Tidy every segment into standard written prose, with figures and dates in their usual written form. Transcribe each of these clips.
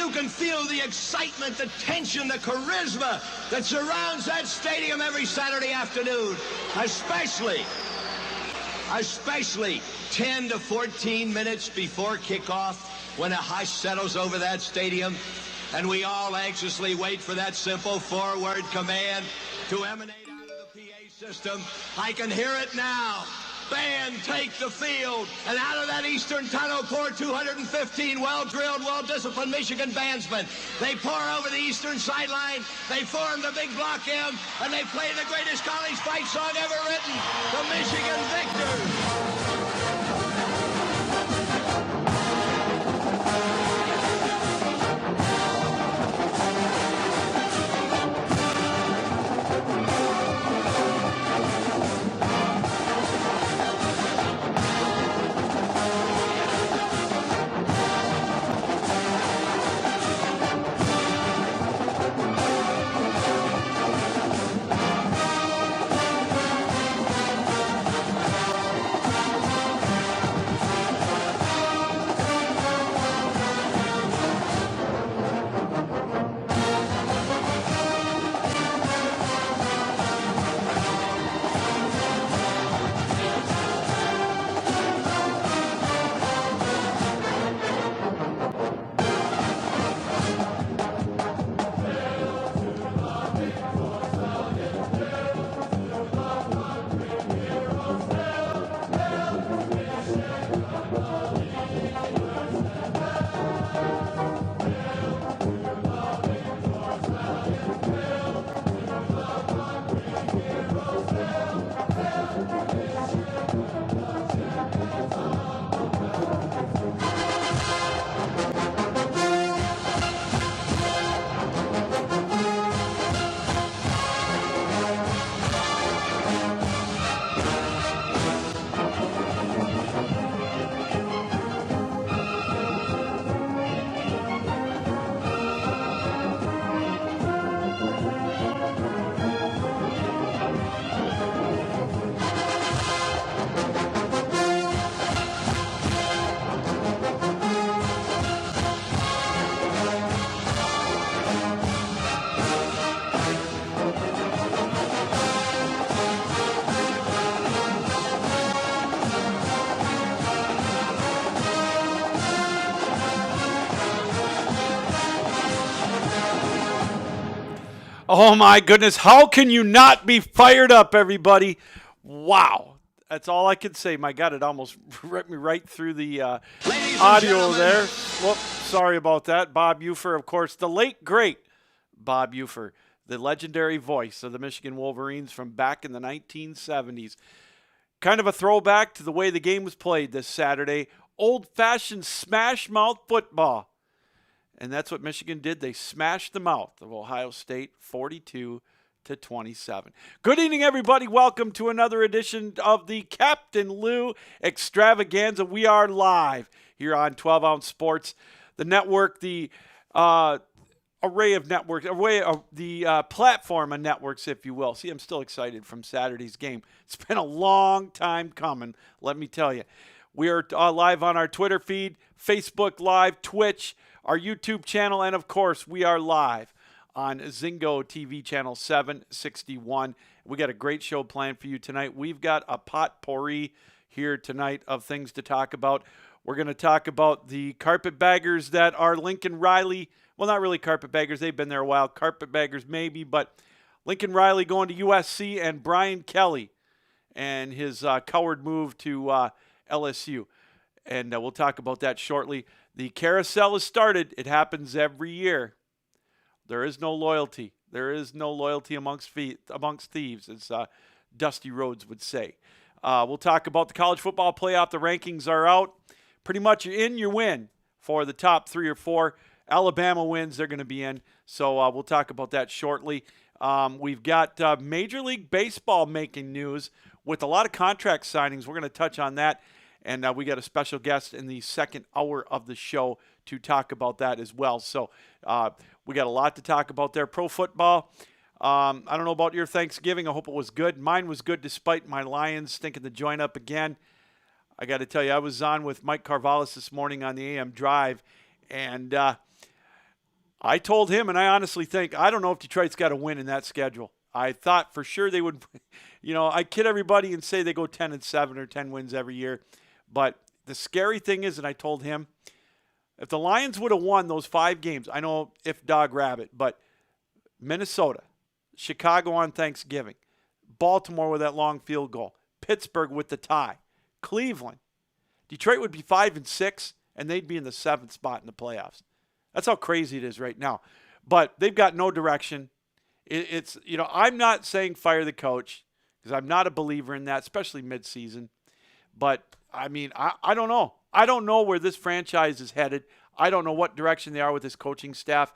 You can feel the excitement, the tension, the charisma that surrounds that stadium every Saturday afternoon, especially 10 to 14 minutes before kickoff, when a hush settles over that stadium and we all anxiously wait for that simple forward command to emanate out of the PA system. I can hear it now. Band take the field, and out of that eastern tunnel pour 215 well-drilled, well-disciplined Michigan bandsmen. They pour over the eastern sideline, they form the big block M, and they play the greatest college fight song ever written, the Michigan Victors. Oh, my goodness. How can you not be fired up, everybody? Wow. That's all I can say. My God, it almost ripped me right through the audio there. Whoops, sorry about that. Bob Ufer, of course, the late, great Bob Ufer, the legendary voice of the Michigan Wolverines from back in the 1970s. Kind of a throwback to the way the game was played this Saturday. Old-fashioned smash-mouth football. And that's what Michigan did. They smashed the mouth of Ohio State 42-27. Good evening, everybody. Welcome to another edition of the Captain Lou Extravaganza. We are live here on 12 Ounce Sports, the network, the array of networks, the platform of networks, if you will. See, I'm still excited from Saturday's game. It's been a long time coming, let me tell you. We are live on our Twitter feed, Facebook Live, Twitch, our YouTube channel, and of course, we are live on Zingo TV channel 761. We got a great show planned for you tonight. We've got a potpourri here tonight of things to talk about. We're going to talk about the carpetbaggers that are Lincoln Riley. Well, not really carpetbaggers. They've been there a while. Carpetbaggers maybe, but Lincoln Riley going to USC and Brian Kelly and his coward move to LSU. And we'll talk about that shortly. The carousel has started. It happens every year. There is no loyalty. There is no loyalty amongst thieves, as Dusty Rhodes would say. We'll talk about the college football playoff. The rankings are out. Pretty much you're in, you win for the top 3 or 4. Alabama wins, they're going to be in. So we'll talk about that shortly. We've got Major League Baseball making news with a lot of contract signings. We're going to touch on that. And we got a special guest in the second hour of the show to talk about that as well. So we got a lot to talk about there. Pro football. I don't know about your Thanksgiving. I hope it was good. Mine was good despite my Lions stinking the joint up again. I got to tell you, I was on with Mike Carvallis this morning on the AM Drive. And I told him, and I honestly think, I don't know if Detroit's got a win in that schedule. I thought for sure they would, I kid everybody and say they go 10-7 or 10 wins every year. But the scary thing is, and I told him, if the Lions would have won those 5 games, I know if Dog Rabbit, but Minnesota, Chicago on Thanksgiving, Baltimore with that long field goal, Pittsburgh with the tie, Cleveland, Detroit would be 5-6, and they'd be in the 7th spot in the playoffs. That's how crazy it is right now. But they've got no direction. It's I'm not saying fire the coach because I'm not a believer in that, especially midseason. But, I mean, I don't know. I don't know where this franchise is headed. I don't know what direction they are with this coaching staff.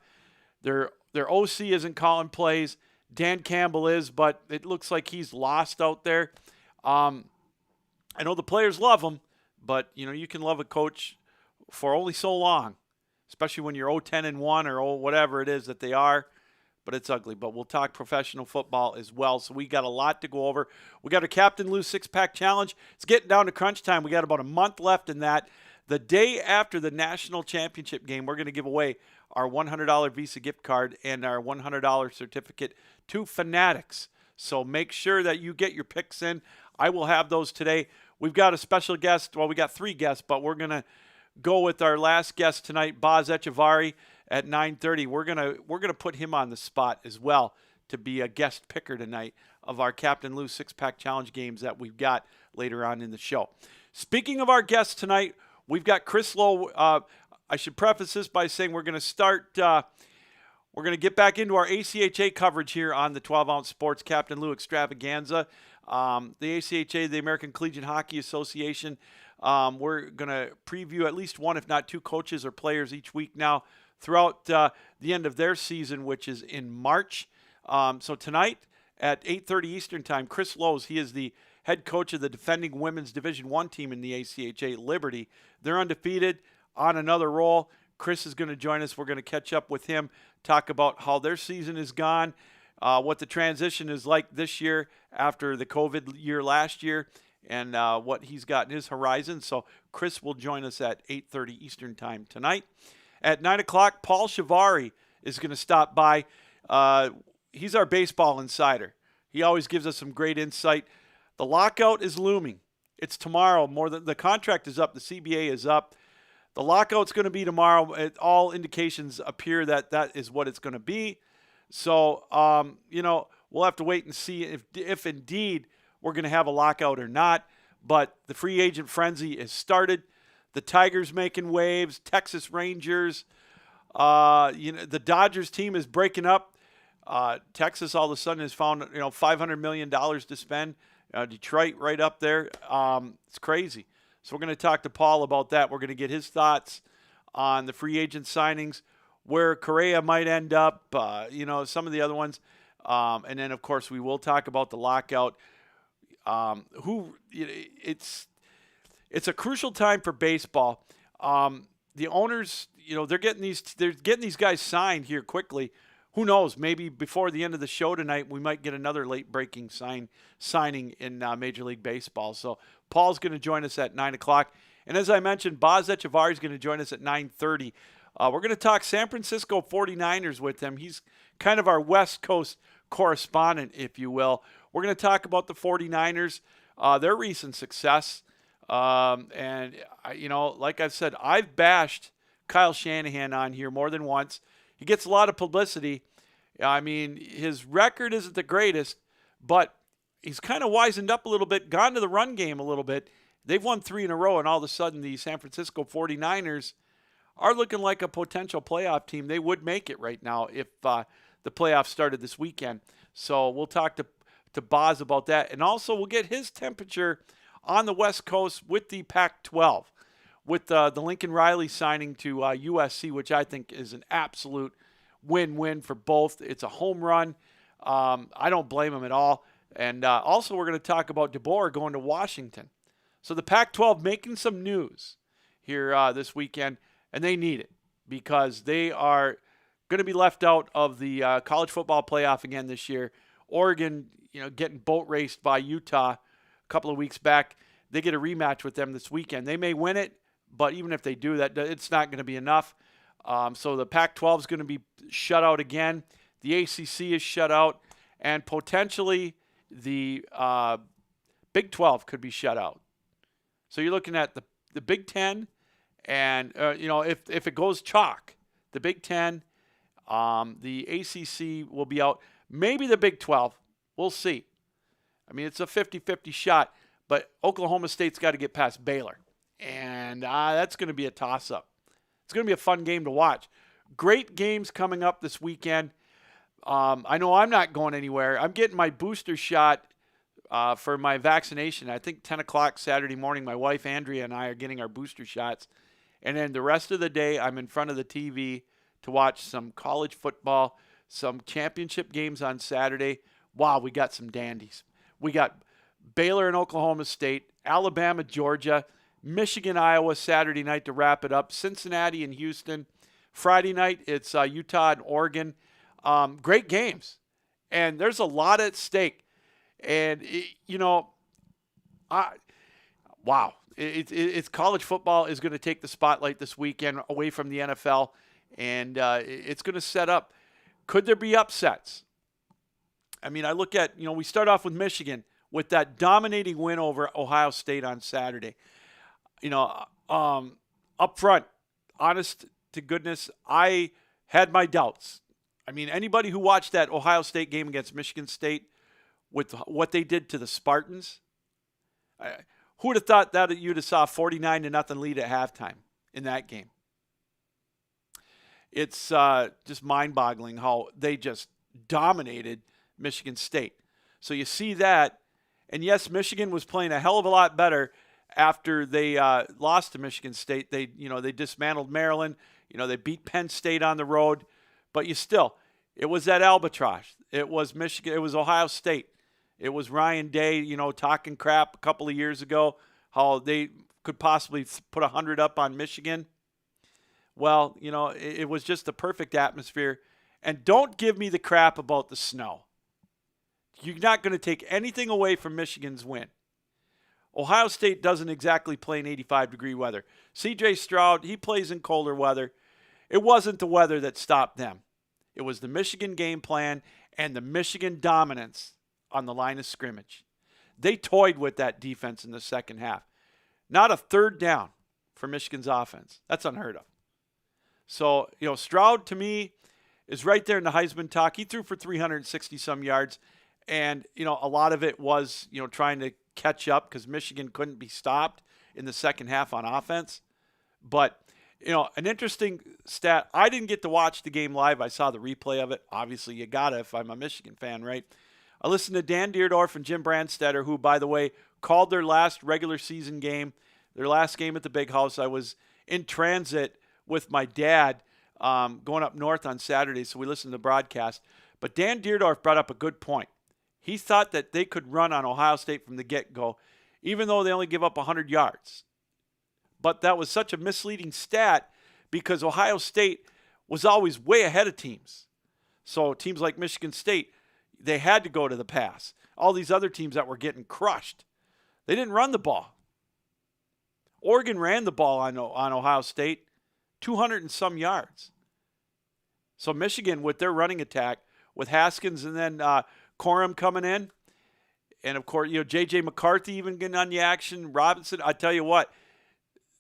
Their OC isn't calling plays. Dan Campbell is, but it looks like he's lost out there. I know the players love him, but, you can love a coach for only so long, especially when you're 0-10-1 or whatever it is that they are. But it's ugly. But we'll talk professional football as well. So we got a lot to go over. We got a Captain Lou 6-pack challenge. It's getting down to crunch time. We got about a month left in that. The day after the national championship game, we're going to give away our $100 Visa gift card and our $100 certificate to Fanatics. So make sure that you get your picks in. I will have those today. We've got a special guest. Well, we got 3 guests, but we're going to go with our last guest tonight, Boz Echevarri, at 9:30. We're gonna put him on the spot as well to be a guest picker tonight of our Captain Lou 6-pack challenge games that we've got later on in the show. Speaking of our guests tonight, we've got Chris Lowe. I should preface this by saying we're going to start. We're going to get back into our ACHA coverage here on the 12-ounce Sports Captain Lou Extravaganza. The ACHA, the American Collegiate Hockey Association. We're going to preview at least one, if not 2 coaches or players each week now throughout the end of their season, which is in March. So tonight at 8:30 Eastern Time, Chris Lowe, he is the head coach of the defending women's Division I team in the ACHA, Liberty. They're undefeated, on another roll. Chris is going to join us. We're going to catch up with him, talk about how their season is gone, what the transition is like this year after the COVID year last year, and what he's got in his horizon. So Chris will join us at 8:30 Eastern Time tonight. At 9 o'clock, Paul Shivari is going to stop by. He's our baseball insider. He always gives us some great insight. The lockout is looming. It's tomorrow. The contract is up. The CBA is up. The lockout's going to be tomorrow. All indications appear that that is what it's going to be. So, we'll have to wait and see if indeed we're going to have a lockout or not. But the free agent frenzy has started. The Tigers making waves. Texas Rangers. The Dodgers team is breaking up. Texas all of a sudden has found $500 million to spend. Detroit right up there. It's crazy. So we're going to talk to Paul about that. We're going to get his thoughts on the free agent signings, where Correa might end up, some of the other ones. And then, of course, we will talk about the lockout. It's a crucial time for baseball. The owners, they're getting these guys signed here quickly. Who knows? Maybe before the end of the show tonight, we might get another late-breaking signing in Major League Baseball. So Paul's going to join us at 9 o'clock. And as I mentioned, Boz Echevarri is going to join us at 9:30. We're going to talk San Francisco 49ers with him. He's kind of our West Coast correspondent, if you will. We're going to talk about the 49ers, their recent success. And, like I've said, I've bashed Kyle Shanahan on here more than once. He gets a lot of publicity. I mean, his record isn't the greatest, but he's kind of wisened up a little bit, gone to the run game a little bit. They've won 3 in a row, and all of a sudden the San Francisco 49ers are looking like a potential playoff team. They would make it right now if the playoffs started this weekend. So we'll talk to Boz about that. And also we'll get his temperature on the West Coast with the Pac-12, with the Lincoln Riley signing to USC, which I think is an absolute win-win for both. It's a home run. I don't blame him at all. And also we're going to talk about DeBoer going to Washington. So the Pac-12 making some news here this weekend, and they need it because they are going to be left out of the college football playoff again this year. Oregon, getting boat raced by Utah a couple of weeks back. They get a rematch with them this weekend. They may win it, but even if they do that, it's not going to be enough. So the Pac-12 is going to be shut out again. The ACC is shut out, and potentially the Big 12 could be shut out. So you're looking at the Big 10, and if it goes chalk, the Big 10, the ACC will be out. Maybe the Big 12. We'll see. I mean, it's a 50-50 shot, but Oklahoma State's got to get past Baylor, and that's going to be a toss-up. It's going to be a fun game to watch. Great games coming up this weekend. I know I'm not going anywhere. I'm getting my booster shot for my vaccination. I think 10 o'clock Saturday morning, my wife Andrea and I are getting our booster shots. And then the rest of the day, I'm in front of the TV to watch some college football, some championship games on Saturday. Wow, we got some dandies. We got Baylor and Oklahoma State, Alabama, Georgia, Michigan, Iowa Saturday night to wrap it up, Cincinnati and Houston. Friday night, it's Utah and Oregon. Great games. And there's a lot at stake. And, wow. It's college football is going to take the spotlight this weekend away from the NFL, and it's going to set up. Could there be upsets? I mean, I look at, we start off with Michigan with that dominating win over Ohio State on Saturday. Up front, honest to goodness, I had my doubts. I mean, anybody who watched that Ohio State game against Michigan State with what they did to the Spartans, who would have thought that you'd have saw a 49-0 lead at halftime in that game? It's just mind-boggling how they just dominated Michigan State. So you see that, and yes, Michigan was playing a hell of a lot better after they lost to Michigan State. They dismantled Maryland. They beat Penn State on the road, but it was that albatross. It was Michigan. It was Ohio State. It was Ryan Day, talking crap a couple of years ago, how they could possibly put 100 up on Michigan. Well, it was just the perfect atmosphere. And don't give me the crap about the snow. You're not going to take anything away from Michigan's win. Ohio State doesn't exactly play in 85-degree weather. C.J. Stroud, he plays in colder weather. It wasn't the weather that stopped them. It was the Michigan game plan and the Michigan dominance on the line of scrimmage. They toyed with that defense in the second half. Not a third down for Michigan's offense. That's unheard of. So, Stroud to me is right there in the Heisman talk. He threw for 360-some yards, and, a lot of it was, trying to catch up because Michigan couldn't be stopped in the second half on offense. But, an interesting stat, I didn't get to watch the game live. I saw the replay of it. Obviously, you got to if I'm a Michigan fan, right? I listened to Dan Deerdorf and Jim Brandstetter, who, by the way, called their last regular season game, their last game at the Big House. I was in transit with my dad going up north on Saturday, so we listened to the broadcast. But Dan Deerdorf brought up a good point. He thought that they could run on Ohio State from the get-go, even though they only give up 100 yards. But that was such a misleading stat because Ohio State was always way ahead of teams. So teams like Michigan State, they had to go to the pass. All these other teams that were getting crushed, they didn't run the ball. Oregon ran the ball on Ohio State, 200 and some yards. So Michigan, with their running attack, with Haskins and then Corum coming in, and of course, J.J. McCarthy even getting on the action, Robinson, I tell you what,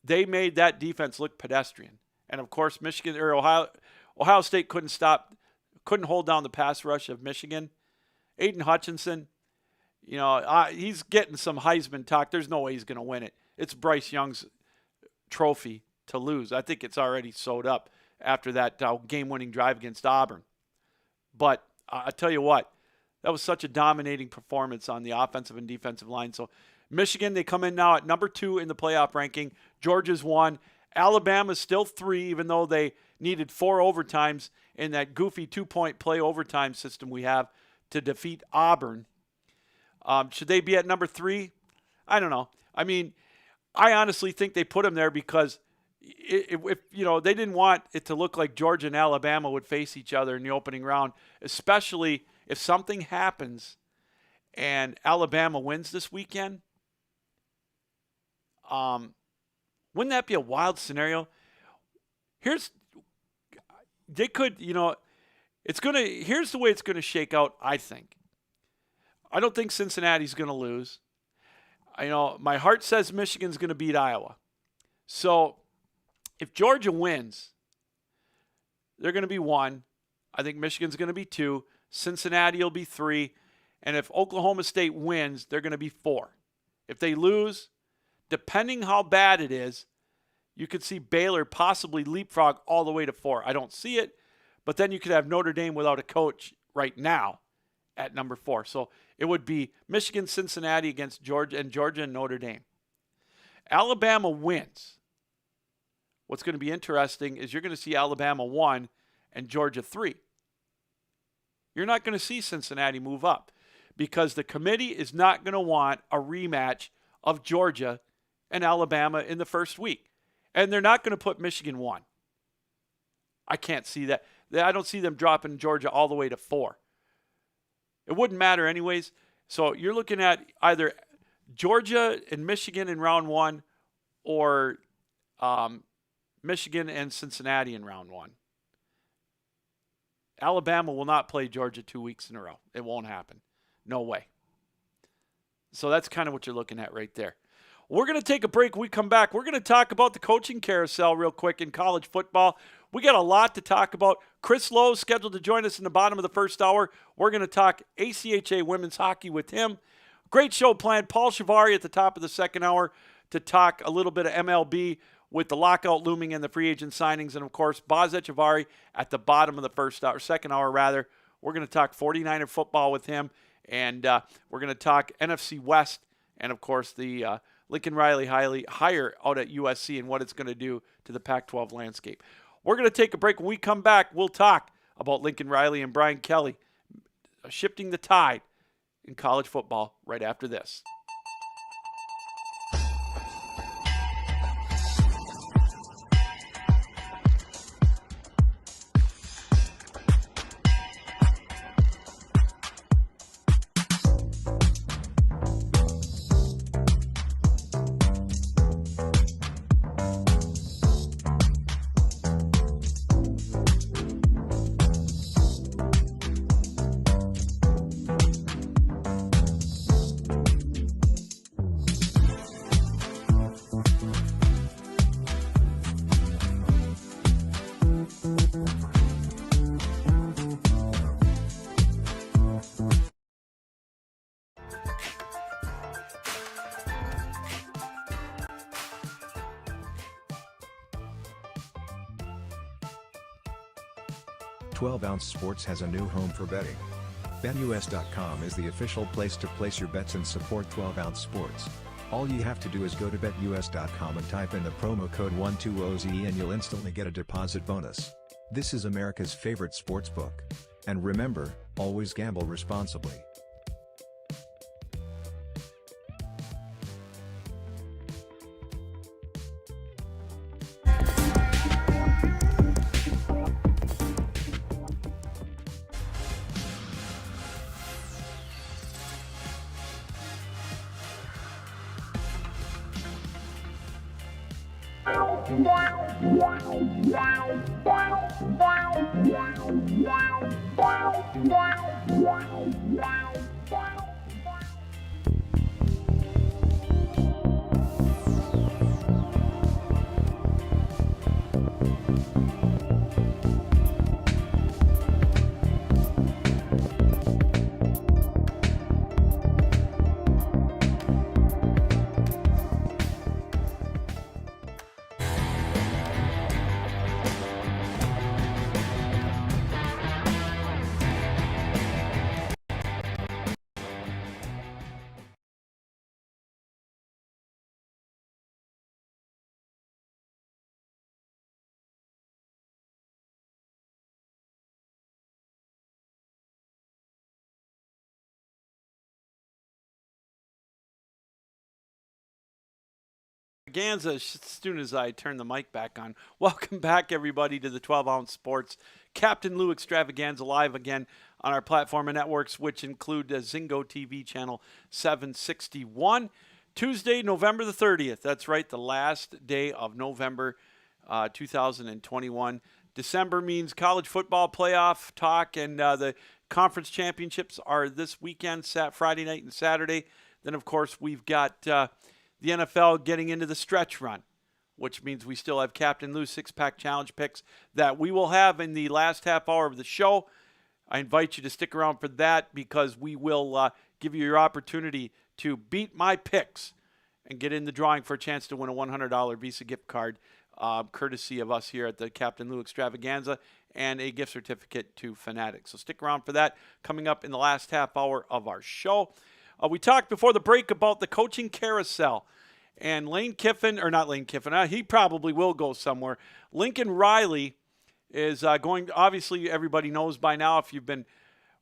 they made that defense look pedestrian. And of course, Ohio State couldn't hold down the pass rush of Michigan. Aiden Hutchinson, he's getting some Heisman talk. There's no way he's going to win it. It's Bryce Young's trophy to lose. I think it's already sewed up after that game-winning drive against Auburn. But I tell you what, that was such a dominating performance on the offensive and defensive line. So Michigan, they come in now at number 2 in the playoff ranking. Georgia's 1. Alabama's still 3, even though they needed 4 overtimes in that goofy 2-point play overtime system we have to defeat Auburn. Should they be at number 3? I don't know. I mean, I honestly think they put them there because if they didn't want it to look like Georgia and Alabama would face each other in the opening round, especially if something happens and Alabama wins this weekend. Wouldn't that be a wild scenario? They could, Here's the way it's gonna shake out, I think. I don't think Cincinnati's gonna lose. My heart says Michigan's gonna beat Iowa. So if Georgia wins, they're gonna be 1. I think Michigan's gonna be 2. Cincinnati will be 3. And if Oklahoma State wins, they're gonna be 4. If they lose, depending how bad it is, you could see Baylor possibly leapfrog all the way to 4. I don't see it, but then you could have Notre Dame without a coach right now at number 4. So it would be Michigan, Cincinnati against Georgia and Notre Dame. Alabama wins. What's going to be interesting is you're going to see Alabama 1 and Georgia 3. You're not going to see Cincinnati move up because the committee is not going to want a rematch of Georgia and Alabama in the first week. And they're not going to put Michigan 1. I can't see that. I don't see them dropping Georgia all the way to 4. It wouldn't matter anyways. So you're looking at either Georgia and Michigan in round 1 or Michigan and Cincinnati in round 1. Alabama will not play Georgia 2 weeks in a row. It won't happen. No way. So that's kind of what you're looking at right there. We're going to take a break. When we come back, we're going to talk about the coaching carousel real quick in college football. We got a lot to talk about. Chris Lowe is scheduled to join us in the bottom of the first hour. We're going to talk ACHA women's hockey with him. Great show planned. Paul Shivari at the top of the second hour to talk a little bit of MLB with the lockout looming and the free agent signings. And, of course, Boz Echevarri at the bottom of the second hour. We're going to talk 49er football with him. And we're going to talk NFC West and, of course, the Lincoln Riley hire out at USC and what it's going to do to the Pac-12 landscape. We're going to take a break. When we come back, we'll talk about Lincoln Riley and Brian Kelly shifting the tide in college football right after this. Twelve-Ounce Sports has a new home for betting. BetUS.com is the official place to place your bets and support 12-Ounce Sports. All you have to do is go to BetUS.com and type in the promo code 120Z and you'll instantly get a deposit bonus. This is America's favorite sports book. And remember, always gamble responsibly. Ganza, as soon as I turn the mic back on. Welcome back, everybody, to the 12-Ounce Sports. Captain Lou Extravaganza live again on our platform and networks, which include Zingo TV channel 761. Tuesday, November the 30th. That's right, the last day of November 2021. December means college football playoff talk, and the conference championships are this weekend, Friday night and Saturday. Then, of course, we've got the NFL getting into the stretch run, which means we still have Captain Lou's six-pack challenge picks that we will have in the last half hour of the show. I invite you to stick around for that because we will give you your opportunity to beat my picks and get in the drawing for a chance to win a $100 Visa gift card, courtesy of us here at the Captain Lou Extravaganza, and a gift certificate to Fanatics. So stick around for that coming up in the last half hour of our show. We talked before the break about the coaching carousel. And Lane Kiffin, or not Lane Kiffin, he probably will go somewhere. Lincoln Riley is going, obviously everybody knows by now if you've been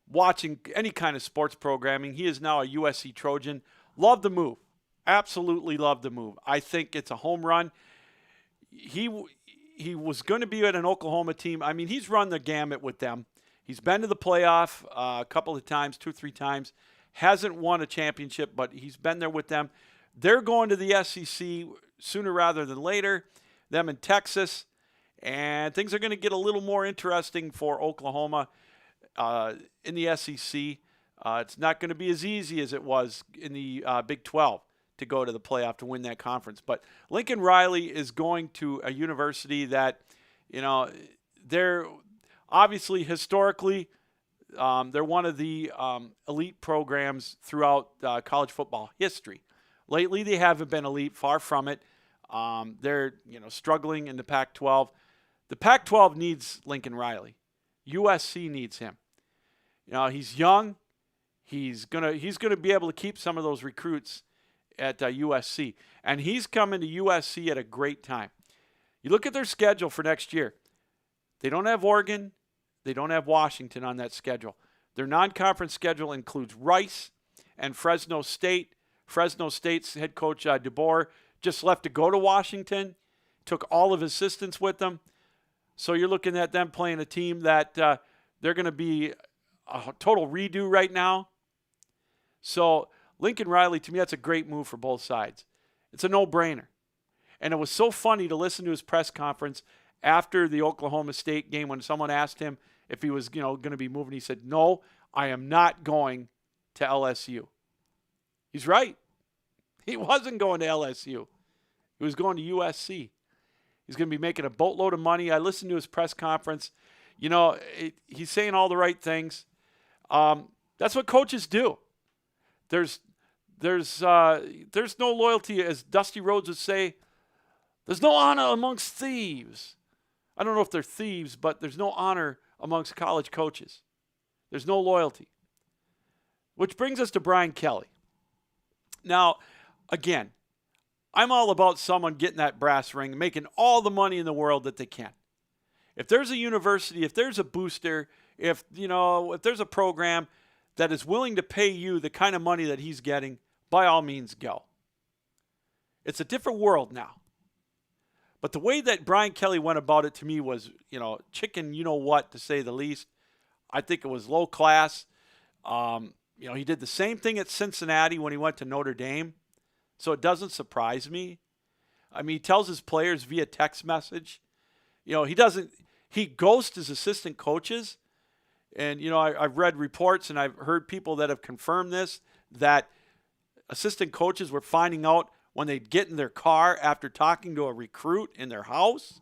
watching any kind of sports programming, he is now a USC Trojan. Love the move. Absolutely love the move. I think it's a home run. He was going to be at an Oklahoma team. I mean, he's run the gamut with them. He's been to the playoff a couple of times, 2 or 3 times. Hasn't won a championship, but he's been there with them. They're going to the SEC sooner rather than later, them in Texas, and things are going to get a little more interesting for Oklahoma in the SEC. It's not going to be as easy as it was in the Big 12 to go to the playoff to win that conference. But Lincoln Riley is going to a university that, they're obviously historically, they're one of the elite programs throughout college football history. Lately, they haven't been elite, far from it. They're, struggling in the Pac-12. The Pac-12 needs Lincoln Riley. USC needs him. He's young. He's gonna be able to keep some of those recruits at USC, and he's coming to USC at a great time. You look at their schedule for next year. They don't have Oregon. They don't have Washington on that schedule. Their non-conference schedule includes Rice and Fresno State. Fresno State's head coach DeBoer just left to go to Washington, took all of his assistants with them. So you're looking at them playing a team that they're going to be a total redo right now. So Lincoln Riley, to me, that's a great move for both sides. It's a no-brainer. And it was so funny to listen to his press conference after the Oklahoma State game when someone asked him if he was going to be moving. He said, "No, I am not going to LSU." He's right. He wasn't going to LSU. He was going to USC. He's going to be making a boatload of money. I listened to his press conference. He's saying all the right things. That's what coaches do. There's no loyalty, as Dusty Rhodes would say. There's no honor amongst thieves. I don't know if they're thieves, but there's no honor amongst college coaches. There's no loyalty. Which brings us to Brian Kelly. Now, again, I'm all about someone getting that brass ring, making all the money in the world that they can. If there's a university, if there's a booster, if there's a program that is willing to pay you the kind of money that he's getting, by all means go. It's a different world now. But the way that Brian Kelly went about it to me was, chicken, to say the least. I think it was low class. He did the same thing at Cincinnati when he went to Notre Dame. So it doesn't surprise me. I mean, he tells his players via text message. He ghosts his assistant coaches. And, I've read reports and I've heard people that have confirmed this, that assistant coaches were finding out when they'd get in their car after talking to a recruit in their house.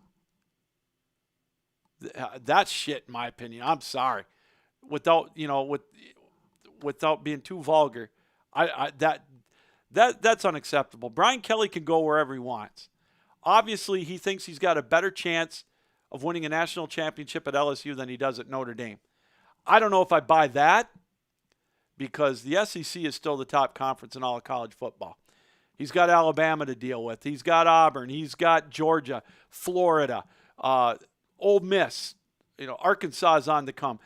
That's shit, in my opinion. I'm sorry. Without being too vulgar, that's unacceptable. Brian Kelly can go wherever he wants. Obviously, he thinks he's got a better chance of winning a national championship at LSU than he does at Notre Dame. I don't know if I buy that, because the SEC is still the top conference in all of college football. He's got Alabama to deal with. He's got Auburn. He's got Georgia, Florida, Ole Miss. Arkansas is on the come.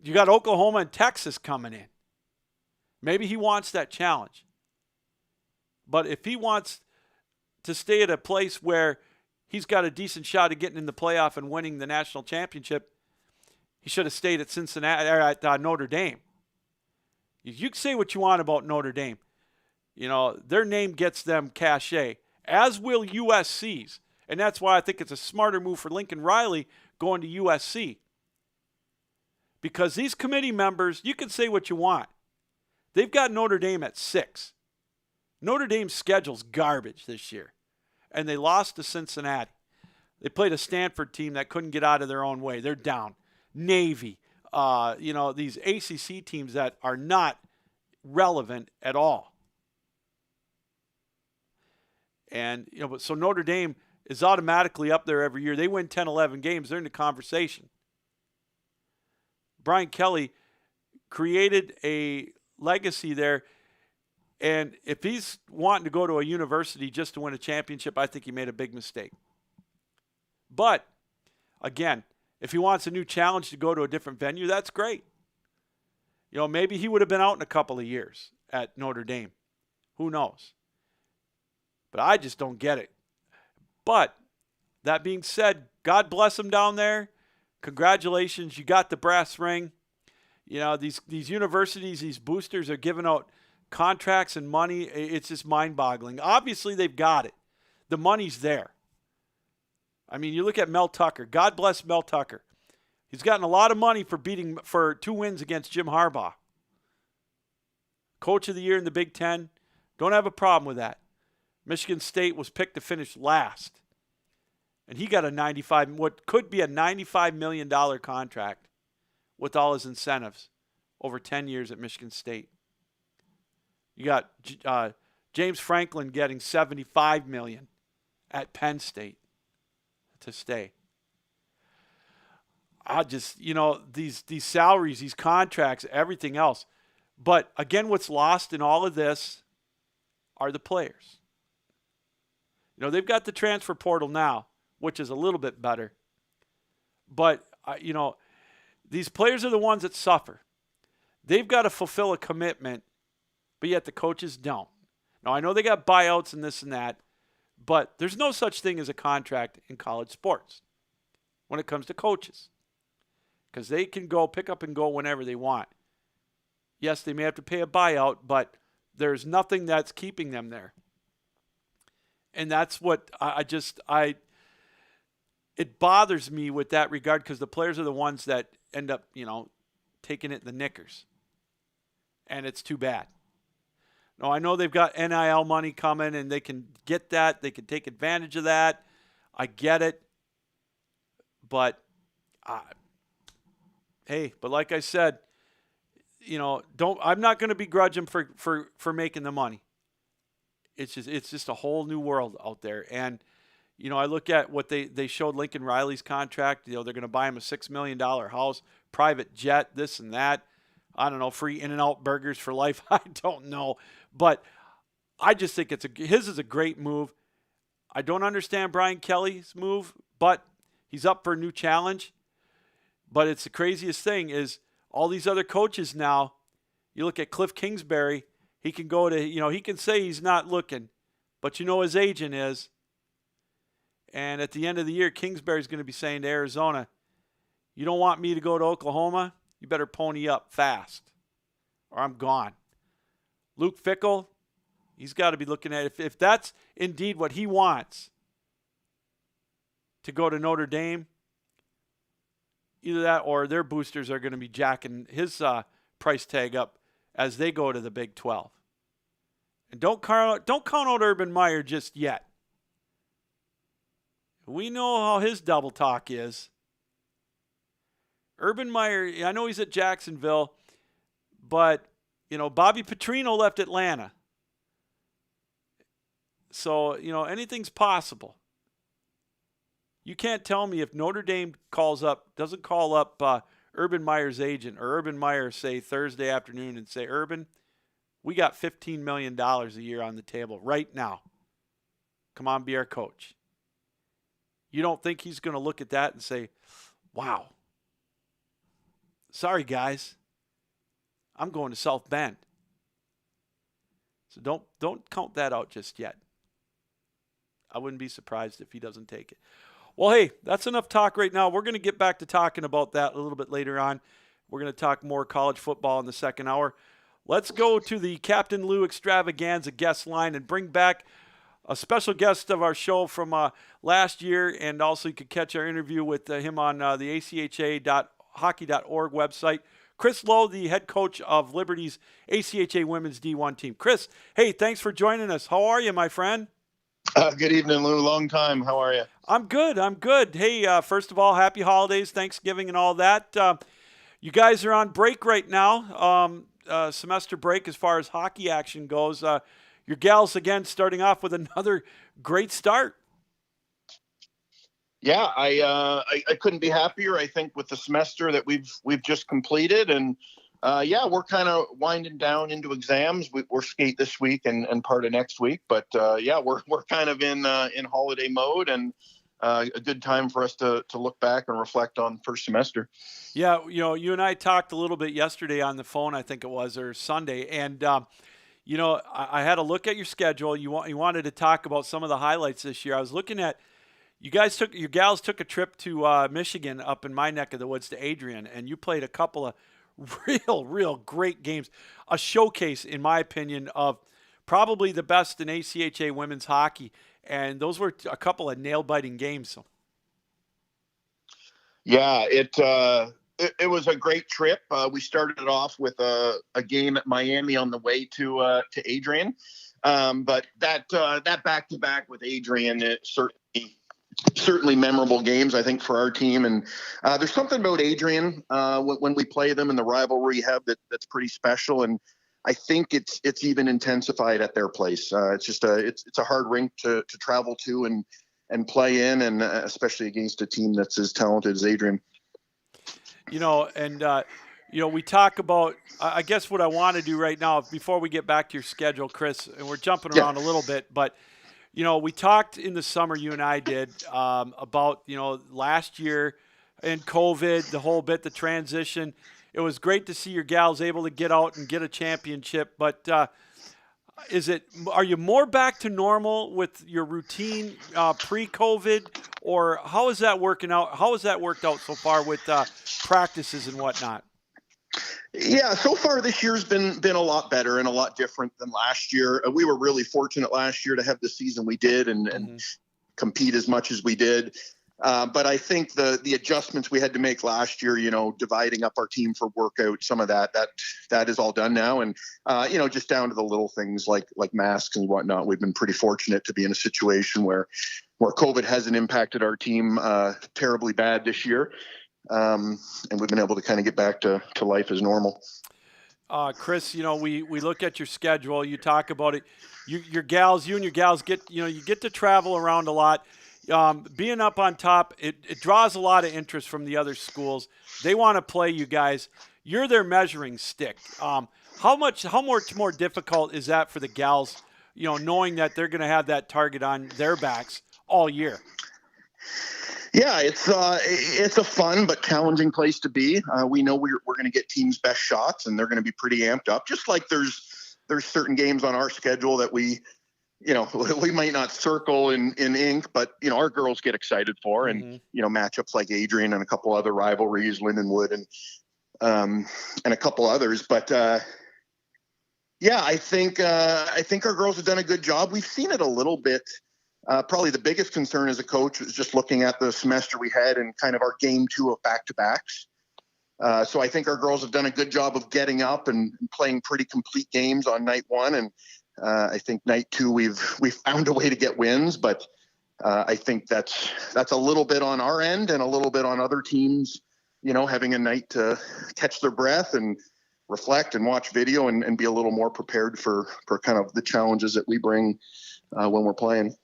You got Oklahoma and Texas coming in. Maybe he wants that challenge. But if he wants to stay at a place where he's got a decent shot of getting in the playoff and winning the national championship, he should have stayed at Cincinnati or at Notre Dame. You can say what you want about Notre Dame. Their name gets them cachet, as will USC's. And that's why I think it's a smarter move for Lincoln Riley going to USC. Because these committee members, you can say what you want. They've got Notre Dame at 6. Notre Dame's schedule's garbage this year. And they lost to Cincinnati. They played a Stanford team that couldn't get out of their own way. They're down. Navy, these ACC teams that are not relevant at all. And, so Notre Dame is automatically up there every year. They win 10, 11 games. They're in the conversation. Brian Kelly created a legacy there. And if he's wanting to go to a university just to win a championship, I think he made a big mistake. But, again, if he wants a new challenge to go to a different venue, that's great. Maybe he would have been out in a couple of years at Notre Dame. Who knows? But I just don't get it. But, that being said, God bless him down there. Congratulations, you got the brass ring. These universities, these boosters are giving out contracts and money. It's just mind-boggling. Obviously, they've got it. The money's there. I mean, you look at Mel Tucker. God bless Mel Tucker. He's gotten a lot of money for 2 wins against Jim Harbaugh. Coach of the year in the Big Ten. Don't have a problem with that. Michigan State was picked to finish last. And he got what could be a $95 million contract with all his incentives over 10 years at Michigan State. You got James Franklin getting $75 million at Penn State to stay. These salaries, these contracts, everything else. But again, what's lost in all of this are the players. They've got the transfer portal now, which is a little bit better. But, these players are the ones that suffer. They've got to fulfill a commitment, but yet the coaches don't. Now, I know they got buyouts and this and that, but there's no such thing as a contract in college sports when it comes to coaches, because they can go pick up and go whenever they want. Yes, they may have to pay a buyout, but there's nothing that's keeping them there. And that's what it bothers me with that regard, because the players are the ones that end up, taking it in the knickers. And it's too bad. No, I know they've got NIL money coming and they can get that. They can take advantage of that. I get it. But, but like I said, I'm not going to begrudge them for making the money. It's just a whole new world out there. And, I look at what they showed Lincoln Riley's contract. They're going to buy him a $6 million house, private jet, this and that. I don't know, free In-N-Out burgers for life. I don't know. But I just think his is a great move. I don't understand Brian Kelly's move, but he's up for a new challenge. But it's the craziest thing is all these other coaches now, you look at Cliff Kingsbury, he can go to, he can say he's not looking, but his agent is. And at the end of the year, Kingsbury's going to be saying to Arizona, you don't want me to go to Oklahoma? You better pony up fast or I'm gone. Luke Fickell, he's got to be looking at if that's indeed what he wants to go to Notre Dame, either that or their boosters are going to be jacking his price tag up as they go to the Big 12. And don't count out Urban Meyer just yet. We know how his double talk is. Urban Meyer, I know he's at Jacksonville, but, Bobby Petrino left Atlanta. So, anything's possible. You can't tell me if Notre Dame doesn't call up Urban Meyer's agent or Urban Meyer, say, Thursday afternoon and say, Urban, we got $15 million a year on the table right now. Come on, be our coach. You don't think he's going to look at that and say, wow, sorry, guys, I'm going to South Bend. So don't count that out just yet. I wouldn't be surprised if he doesn't take it. Well, hey, that's enough talk right now. We're going to get back to talking about that a little bit later on. We're going to talk more college football in the second hour. Let's go to the Captain Lou Extravaganza guest line and bring back a special guest of our show from last year, and also you could catch our interview with him on the ACHA.hockey.org website. Chris Lowe, the head coach of Liberty's ACHA Women's D1 team. Chris, hey, thanks for joining us. How are you, my friend? Good evening, Lou. Long time. How are you? I'm good. Hey, first of all, happy holidays, Thanksgiving, and all that. You guys are on break right now, semester break as far as hockey action goes. Your gals, again, starting off with another great start. Yeah, I couldn't be happier. I think with the semester that we've just completed, and we're kind of winding down into exams. We're skate this week and part of next week, but we're kind of in holiday mode, and a good time for us to look back and reflect on first semester. Yeah, you and I talked a little bit yesterday on the phone, I think it was, or Sunday, and I had a look at your schedule. You wanted to talk about some of the highlights this year. I was looking at. Your gals took a trip to Michigan, up in my neck of the woods, to Adrian, and you played a couple of real great games. A showcase, in my opinion, of probably the best in ACHA women's hockey, and those were a couple of nail-biting games. So. Yeah, it was a great trip. We started it off with a game at Miami on the way to Adrian, but that back-to-back with Adrian, it certainly memorable games, I think, for our team. And there's something about Adrian when we play them in the rivalry we have that's pretty special. And I think it's even intensified at their place. It's just it's a hard rink to travel to and play in, and especially against a team that's as talented as Adrian. We talk about, I guess what I want to do right now, before we get back to your schedule, Chris, and we're jumping around a little bit, but we talked in the summer, you and I did, about, last year and COVID, the whole bit, the transition. It was great to see your gals able to get out and get a championship, but are you more back to normal with your routine pre-COVID, or how is that working out? How has that worked out so far with practices and whatnot? Yeah, so far this year's been a lot better and a lot different than last year. We were really fortunate last year to have the season we did and compete as much as we did. But I think the adjustments we had to make last year, dividing up our team for workout, some of that is all done now. And, just down to the little things like masks and whatnot, we've been pretty fortunate to be in a situation where COVID hasn't impacted our team terribly bad this year. And we've been able to kind of get back to life as normal. Chris, we look at your schedule. You talk about it. You and your gals get, you get to travel around a lot. Being up on top, it draws a lot of interest from the other schools. They want to play you guys. You're their measuring stick. How much more difficult is that for the gals, knowing that they're going to have that target on their backs all year? Yeah, it's a fun but challenging place to be. We know we're going to get teams' best shots, and they're going to be pretty amped up. Just like there's certain games on our schedule that we might not circle in ink, but our girls get excited for, and matchups like Adrian and a couple other rivalries, Lindenwood and a couple others. But I think our girls have done a good job. We've seen it a little bit. Probably the biggest concern as a coach was just looking at the semester we had and kind of our game 2 of back-to-backs. So I think our girls have done a good job of getting up and playing pretty complete games on night 1. And I think night 2 we've found a way to get wins, but I think that's a little bit on our end and a little bit on other teams, having a night to catch their breath and reflect and watch video and be a little more prepared for kind of the challenges that we bring when we're playing.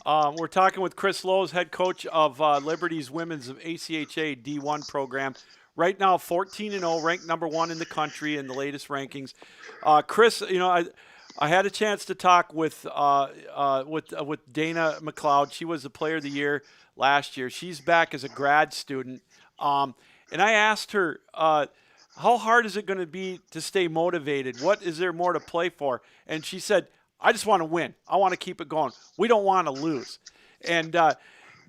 We're talking with Chris Lowe, head coach of Liberty's Women's ACHA D1 program. Right now, 14-0, ranked number 1 in the country in the latest rankings. Chris, I had a chance to talk with Dana McLeod. She was the Player of the Year last year. She's back as a grad student, and I asked her, how hard is it going to be to stay motivated? What is there more to play for? And she said, I just want to win. I want to keep it going. We don't want to lose. And how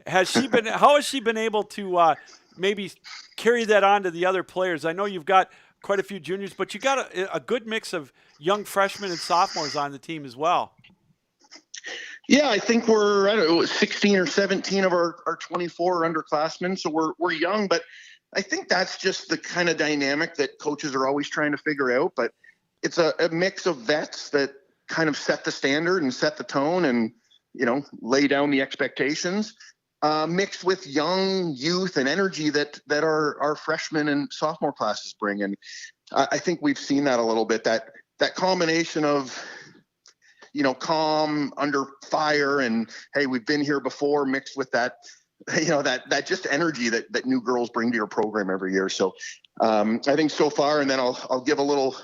has she been able to maybe carry that on to the other players? I know you've got quite a few juniors, but you got a good mix of young freshmen and sophomores on the team as well. Yeah, I think we're, I don't know, 16 or 17 of our 24 are underclassmen. So we're young, but I think that's just the kind of dynamic that coaches are always trying to figure out. But it's a mix of vets that kind of set the standard and set the tone and, lay down the expectations, mixed with young youth and energy that our freshmen and sophomore classes bring. And I think we've seen that a little bit, that combination of, calm, under fire, and hey, we've been here before, mixed with that, that just energy that new girls bring to your program every year. So I think so far, and then I'll give a little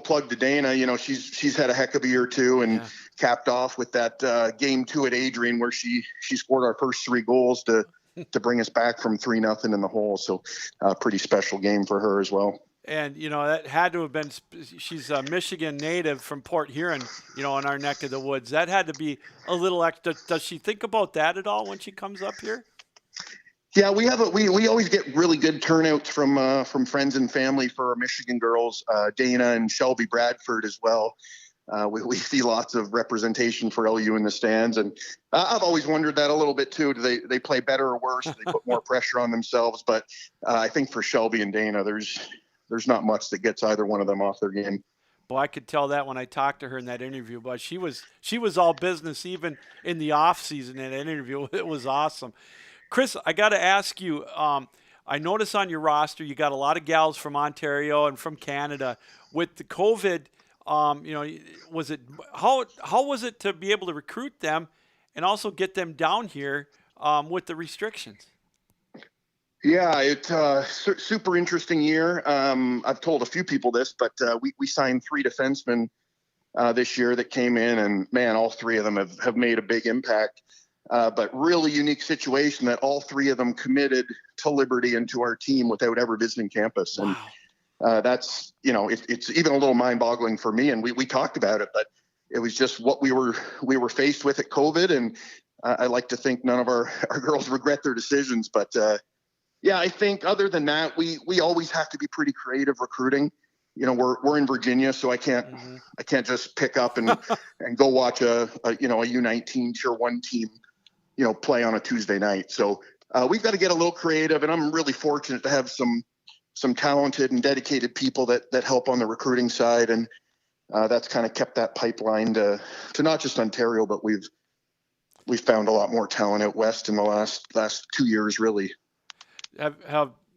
plug to Dana. She's had a heck of a year too, and capped off with that game 2 at Adrian where she scored our first 3 goals to bring us back from 3-0 in the hole. So pretty special game for her as well. And, that had to have been – she's a Michigan native from Port Huron, in our neck of the woods. That had to be a little extra. Does she think about that at all when she comes up here? Yeah, we always get really good turnouts from friends and family for our Michigan girls, Dana and Shelby Bradford as well. We see lots of representation for LU in the stands, and I've always wondered that a little bit too. Do they play better or worse? Do they put more pressure on themselves? But I think for Shelby and Dana, there's not much that gets either one of them off their game. Well, I could tell that when I talked to her in that interview, but she was all business even in the off season in that interview. It was awesome. Chris, I got to ask you, I notice on your roster you got a lot of gals from Ontario and from Canada. With the COVID, was it how was it to be able to recruit them and also get them down here with the restrictions? Yeah, it's a super interesting year. I've told a few people this, but we signed 3 defensemen this year that came in, and man, all 3 of them have made a big impact. But really unique situation that all 3 of them committed to Liberty and to our team without ever visiting campus. And that's, it's even a little mind-boggling for me. And we talked about it, but it was just what we were faced with at COVID. And I like to think none of our girls regret their decisions. But yeah, I think other than that, we always have to be pretty creative recruiting. We're in Virginia, so I can't just pick up and go watch a U19 Tier 1 team, play on a Tuesday night. So we've got to get a little creative, and I'm really fortunate to have some talented and dedicated people that help on the recruiting side, and that's kind of kept that pipeline to not just Ontario, but we've found a lot more talent out west in the last 2 years, really.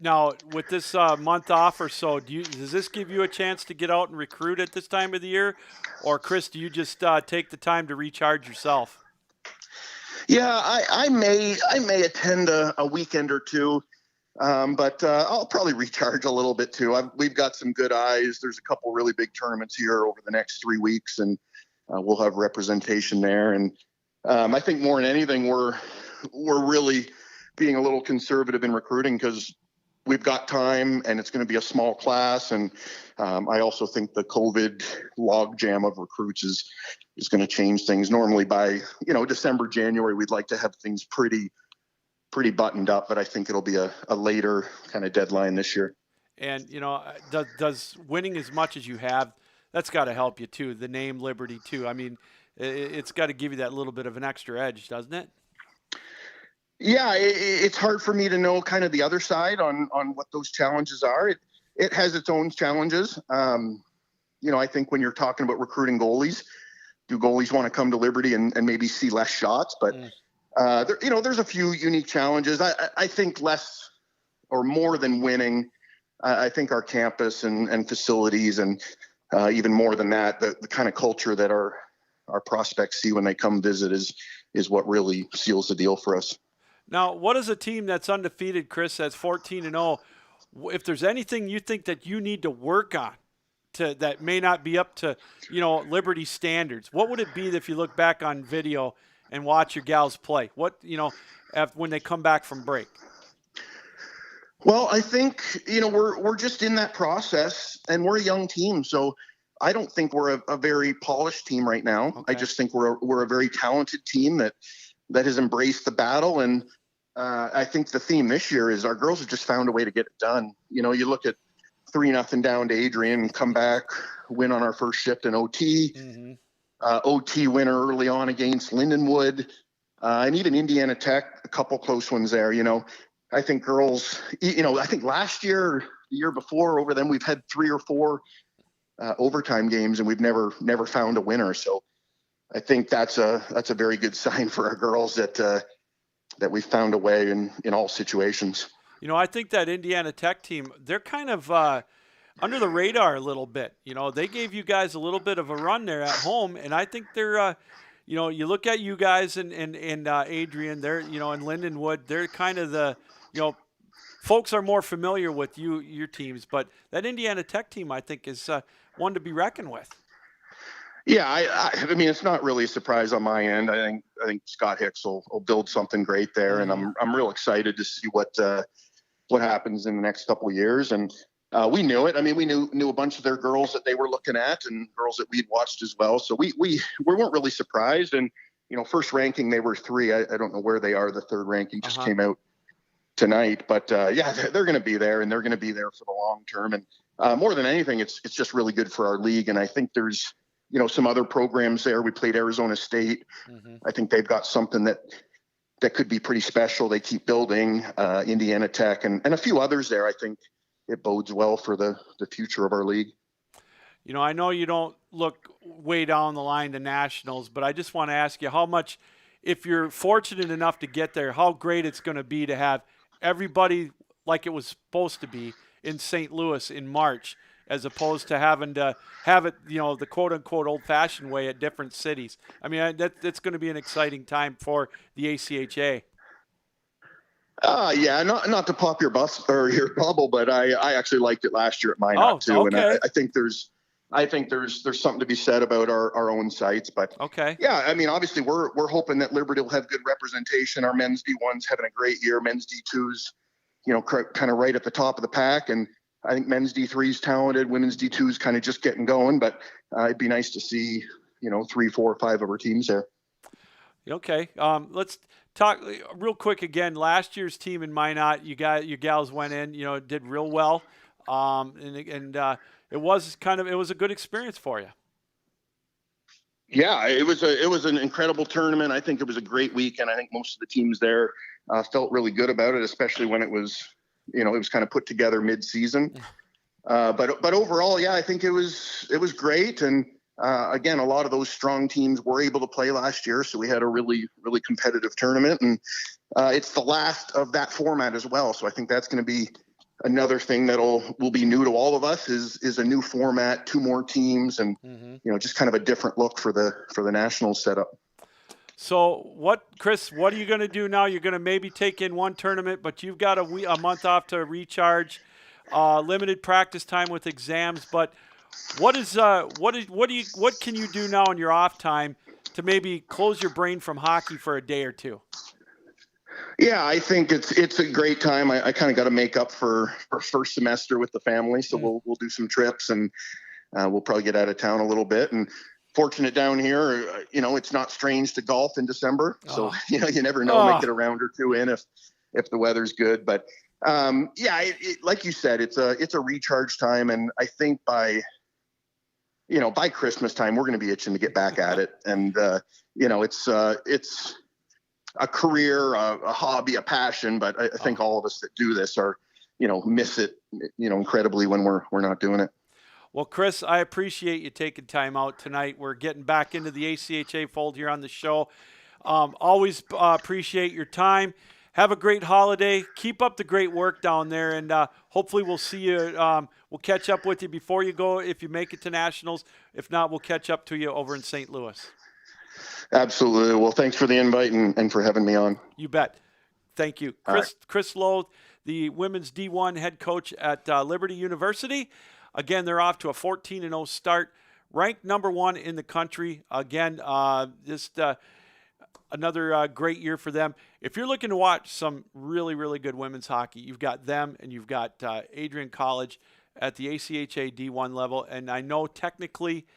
Now, with this month off or so, does this give you a chance to get out and recruit at this time of the year? Or, Chris, do you just take the time to recharge yourself? Yeah, I may attend a weekend or two, but I'll probably recharge a little bit too. We've got some good eyes. There's a couple really big tournaments here over the next 3 weeks, and we'll have representation there. And I think more than anything, we're really being a little conservative in recruiting because we've got time and it's going to be a small class. And I also think the COVID logjam of recruits is going to change things. Normally by, December, January, we'd like to have things pretty buttoned up, but I think it'll be a later kind of deadline this year. And, does winning as much as you have, that's got to help you too. The name Liberty too. I mean, it's got to give you that little bit of an extra edge, doesn't it? Yeah, it's hard for me to know kind of the other side on what those challenges are. It has its own challenges. I think when you're talking about recruiting goalies, do goalies want to come to Liberty and maybe see less shots? But, there's a few unique challenges. I think less or more than winning, I think our campus and facilities and even more than that, the kind of culture that our prospects see when they come visit is what really seals the deal for us. Now, what is a team that's undefeated, Chris, that's 14-0? If there's anything you think that you need to work on that may not be up to, Liberty standards, what would it be if you look back on video and watch your gals play? What, when they come back from break? Well, I think, we're just in that process, and we're a young team, so I don't think we're a very polished team right now. Okay. I just think we're a very talented team that has embraced the battle. And I think the theme this year is our girls have just found a way to get it done. You look at 3-0 down to Adrian, come back, win on our first shift in OT. Mm-hmm. OT winner early on against Lindenwood, and even Indiana Tech, a couple close ones there. I think girls, I think last year, the year before, over them, we've had 3 or 4 overtime games, and we've never found a winner. So I think that's a very good sign for our girls that we found a way in all situations. I think that Indiana Tech team, they're kind of under the radar a little bit. They gave you guys a little bit of a run there at home, and I think they're, you look at you guys and Adrian, they're, and Lindenwood, they're kind of the, folks are more familiar with your teams, but that Indiana Tech team, I think, is one to be reckoned with. Yeah, I mean, it's not really a surprise on my end. I think Scott Hicks will build something great there, and I'm real excited to see what happens in the next couple of years. And we knew it. I mean, we knew a bunch of their girls that they were looking at, and girls that we'd watched as well. So we weren't really surprised. And first ranking they were 3. I don't know where they are. The third ranking just came out tonight, but yeah, they're going to be there, and they're going to be there for the long term. And more than anything, it's just really good for our league. And I think there's some other programs there. We played Arizona State. I think they've got something that could be pretty special. They keep building. Indiana Tech and a few others there. I think it bodes well for the future of our league. I know you don't look way down the line to nationals, but I just want to ask you how much, if you're fortunate enough to get there, how great it's going to be to have everybody like it was supposed to be in St. Louis in March, as opposed to having to have it, the quote-unquote old-fashioned way at different cities. I mean, that's going to be an exciting time for the ACHA. Yeah, not to pop your bubble, but I actually liked it last year at Minot too, okay. And I think there's something to be said about our own sites. But okay, yeah, I mean, obviously we're hoping that Liberty will have good representation. Our men's D1's having a great year. Men's D2's, kind of right at the top of the pack, and I think men's D3's talented. Women's D2's kind of just getting going, but it'd be nice to see 3, 4, 5 of our teams there. Okay, let's talk real quick again. Last year's team in Minot, your gals went in, did real well, and it was a good experience for you. Yeah, it was an incredible tournament. I think it was a great week, and I think most of the teams there felt really good about it, especially when it was kind of put together mid-season. But overall, yeah, I think it was great. And again, a lot of those strong teams were able to play last year, so we had a really, really competitive tournament. And it's the last of that format as well. So I think that's going to be another thing will be new to all of us is a new format, 2 more teams, and just kind of a different look for the national setup. So Chris, what are you going to do now? You're going to maybe take in one tournament, but you've got a month off to recharge, limited practice time with exams. But what can you do now in your off time to maybe close your brain from hockey for a day or 2? Yeah, I think it's a great time. I kind of got to make up for first semester with the family, so we'll do some trips, and we'll probably get out of town a little bit. And fortunate down here, it's not strange to golf in December, so you never know. Make it a round or 2 in if the weather's good. But yeah, like you said, it's a recharge time, and I think by Christmas time we're going to be itching to get back at it. And it's a career, a hobby, a passion, but I think all of us that do this are, miss it, incredibly when we're not doing it. Well, Chris, I appreciate you taking time out tonight. We're getting back into the ACHA fold here on the show. Always appreciate your time. Have a great holiday. Keep up the great work down there, and hopefully we'll see you. We'll catch up with you before you go if you make it to nationals. If not, we'll catch up to you over in St. Louis. Absolutely. Well, thanks for the invite and for having me on. You bet. Thank you. Chris Lowe, the women's D1 head coach at Liberty University. Again, they're off to a 14-0 start, ranked number 1 in the country. Again, just another great year for them. If you're looking to watch some really, really good women's hockey, you've got them, and you've got Adrian College at the ACHA D1 level. And I know technically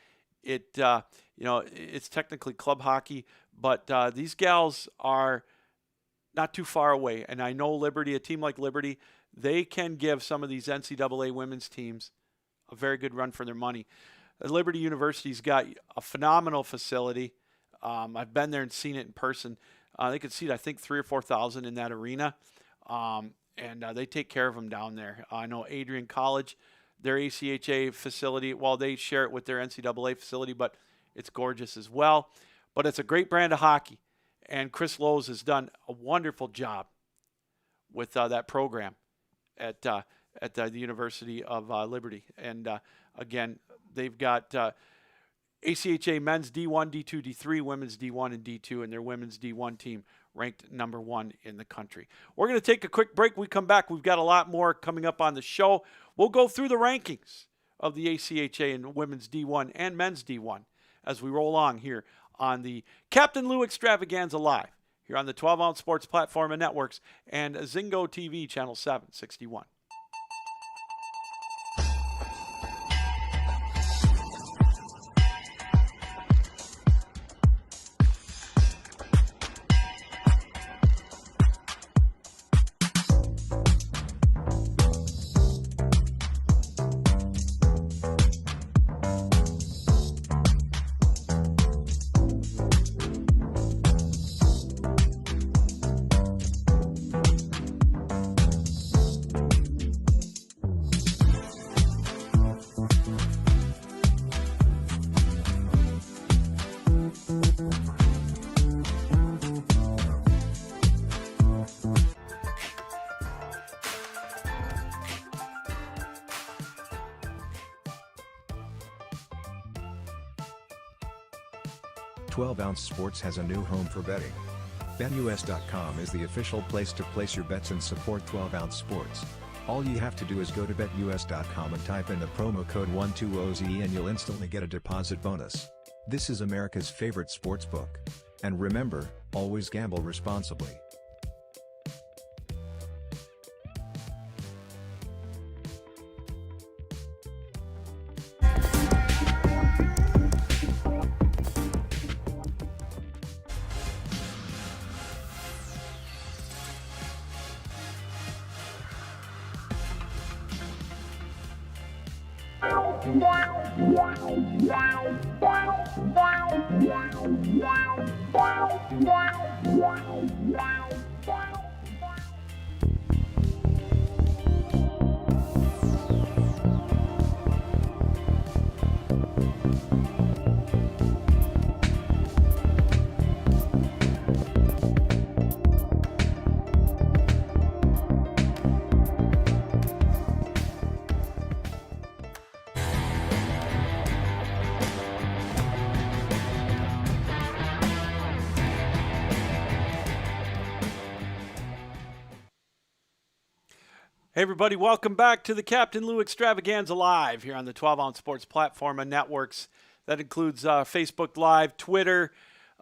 it's technically club hockey, but these gals are not too far away. And I know Liberty, a team like Liberty, they can give some of these NCAA women's teams a very good run for their money. Liberty University's got a phenomenal facility. I've been there and seen it in person. They could seat, I think, 3,000 or 4,000 in that arena, and they take care of them down there. I know Adrian College, their ACHA facility, well, they share it with their NCAA facility, but it's gorgeous as well. But it's a great brand of hockey, and Chris Lowe's has done a wonderful job with that program at the University of Liberty. And again, they've got ACHA men's D1, D2, D3, women's D1 and D2, and their women's D1 team ranked number 1 in the country. We're going to take a quick break. When we come back, we've got a lot more coming up on the show. We'll go through the rankings of the ACHA and women's D1 and men's D1 as we roll on here on the Captain Lou Extravaganza Live here on the 12-Ounce Sports Platform and Networks and Zingo TV Channel 761. Ounce Sports has a new home for betting. BetUS.com is the official place to place your bets and support 12-Ounce Sports. All you have to do is go to BetUS.com and type in the promo code 120Z and you'll instantly get a deposit bonus. This is America's favorite sports book. And remember, always gamble responsibly. Hey everybody, welcome back to the Captain Lou Extravaganza Live here on the 12-Ounce Sports Platform and Networks. That includes Facebook Live, Twitter,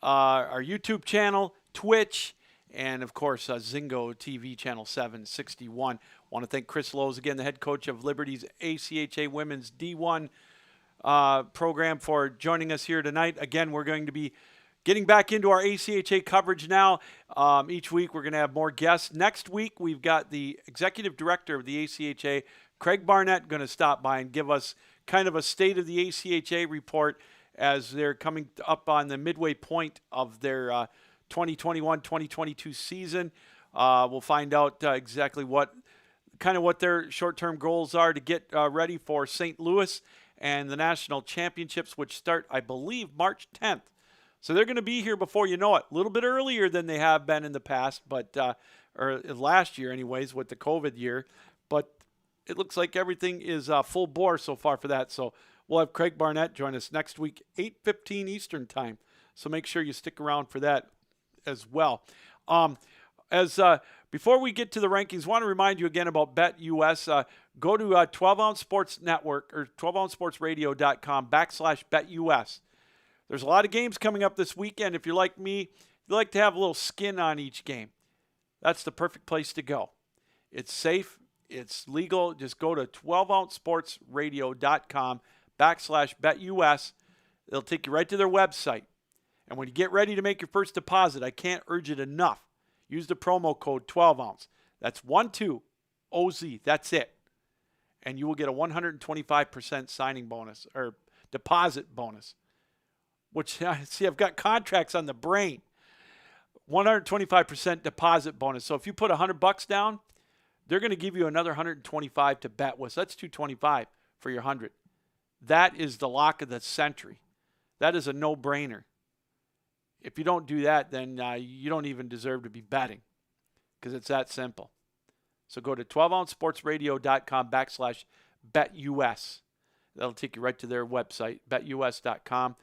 our YouTube channel, Twitch, and of course Zingo TV Channel 761. Want to thank Chris Lowe's again, the head coach of Liberty's ACHA Women's D1 program, for joining us here tonight. Again, we're going to be getting back into our ACHA coverage now. Each week we're going to have more guests. Next week we've got the executive director of the ACHA, Craig Barnett, going to stop by and give us kind of a state of the ACHA report as they're coming up on the midway point of their 2021-2022 season. We'll find out exactly what their short-term goals are to get ready for St. Louis and the national championships, which start, I believe, March 10th. So they're going to be here before you know it, a little bit earlier than they have been in the past, but or last year anyways with the COVID year. But it looks like everything is full bore so far for that. So we'll have Craig Barnett join us next week, 8:15 Eastern time. So make sure you stick around for that as well. Before we get to the rankings, I want to remind you again about BetUS. Go to 12-Ounce Sports Network or 12OunceSportsRadio.com/BetUS. There's a lot of games coming up this weekend. If you're like me, you like to have a little skin on each game. That's the perfect place to go. It's safe. It's legal. Just go to 12OunceSportsRadio.com/BetUS. It'll take you right to their website. And when you get ready to make your first deposit, I can't urge it enough. Use the promo code 12ounce. That's 12OZ. That's it. And you will get a 125% signing bonus or deposit bonus, which, see, I've got contracts on the brain. 125% deposit bonus. So if you put $100 down, they're going to give you another 125 to bet with. So that's 225 for your 100. That is the lock of the century. That is a no-brainer. If you don't do that, then you don't even deserve to be betting, because it's that simple. So go to 12ouncesportsradio.com/BetUS. That'll take you right to their website, betus.com.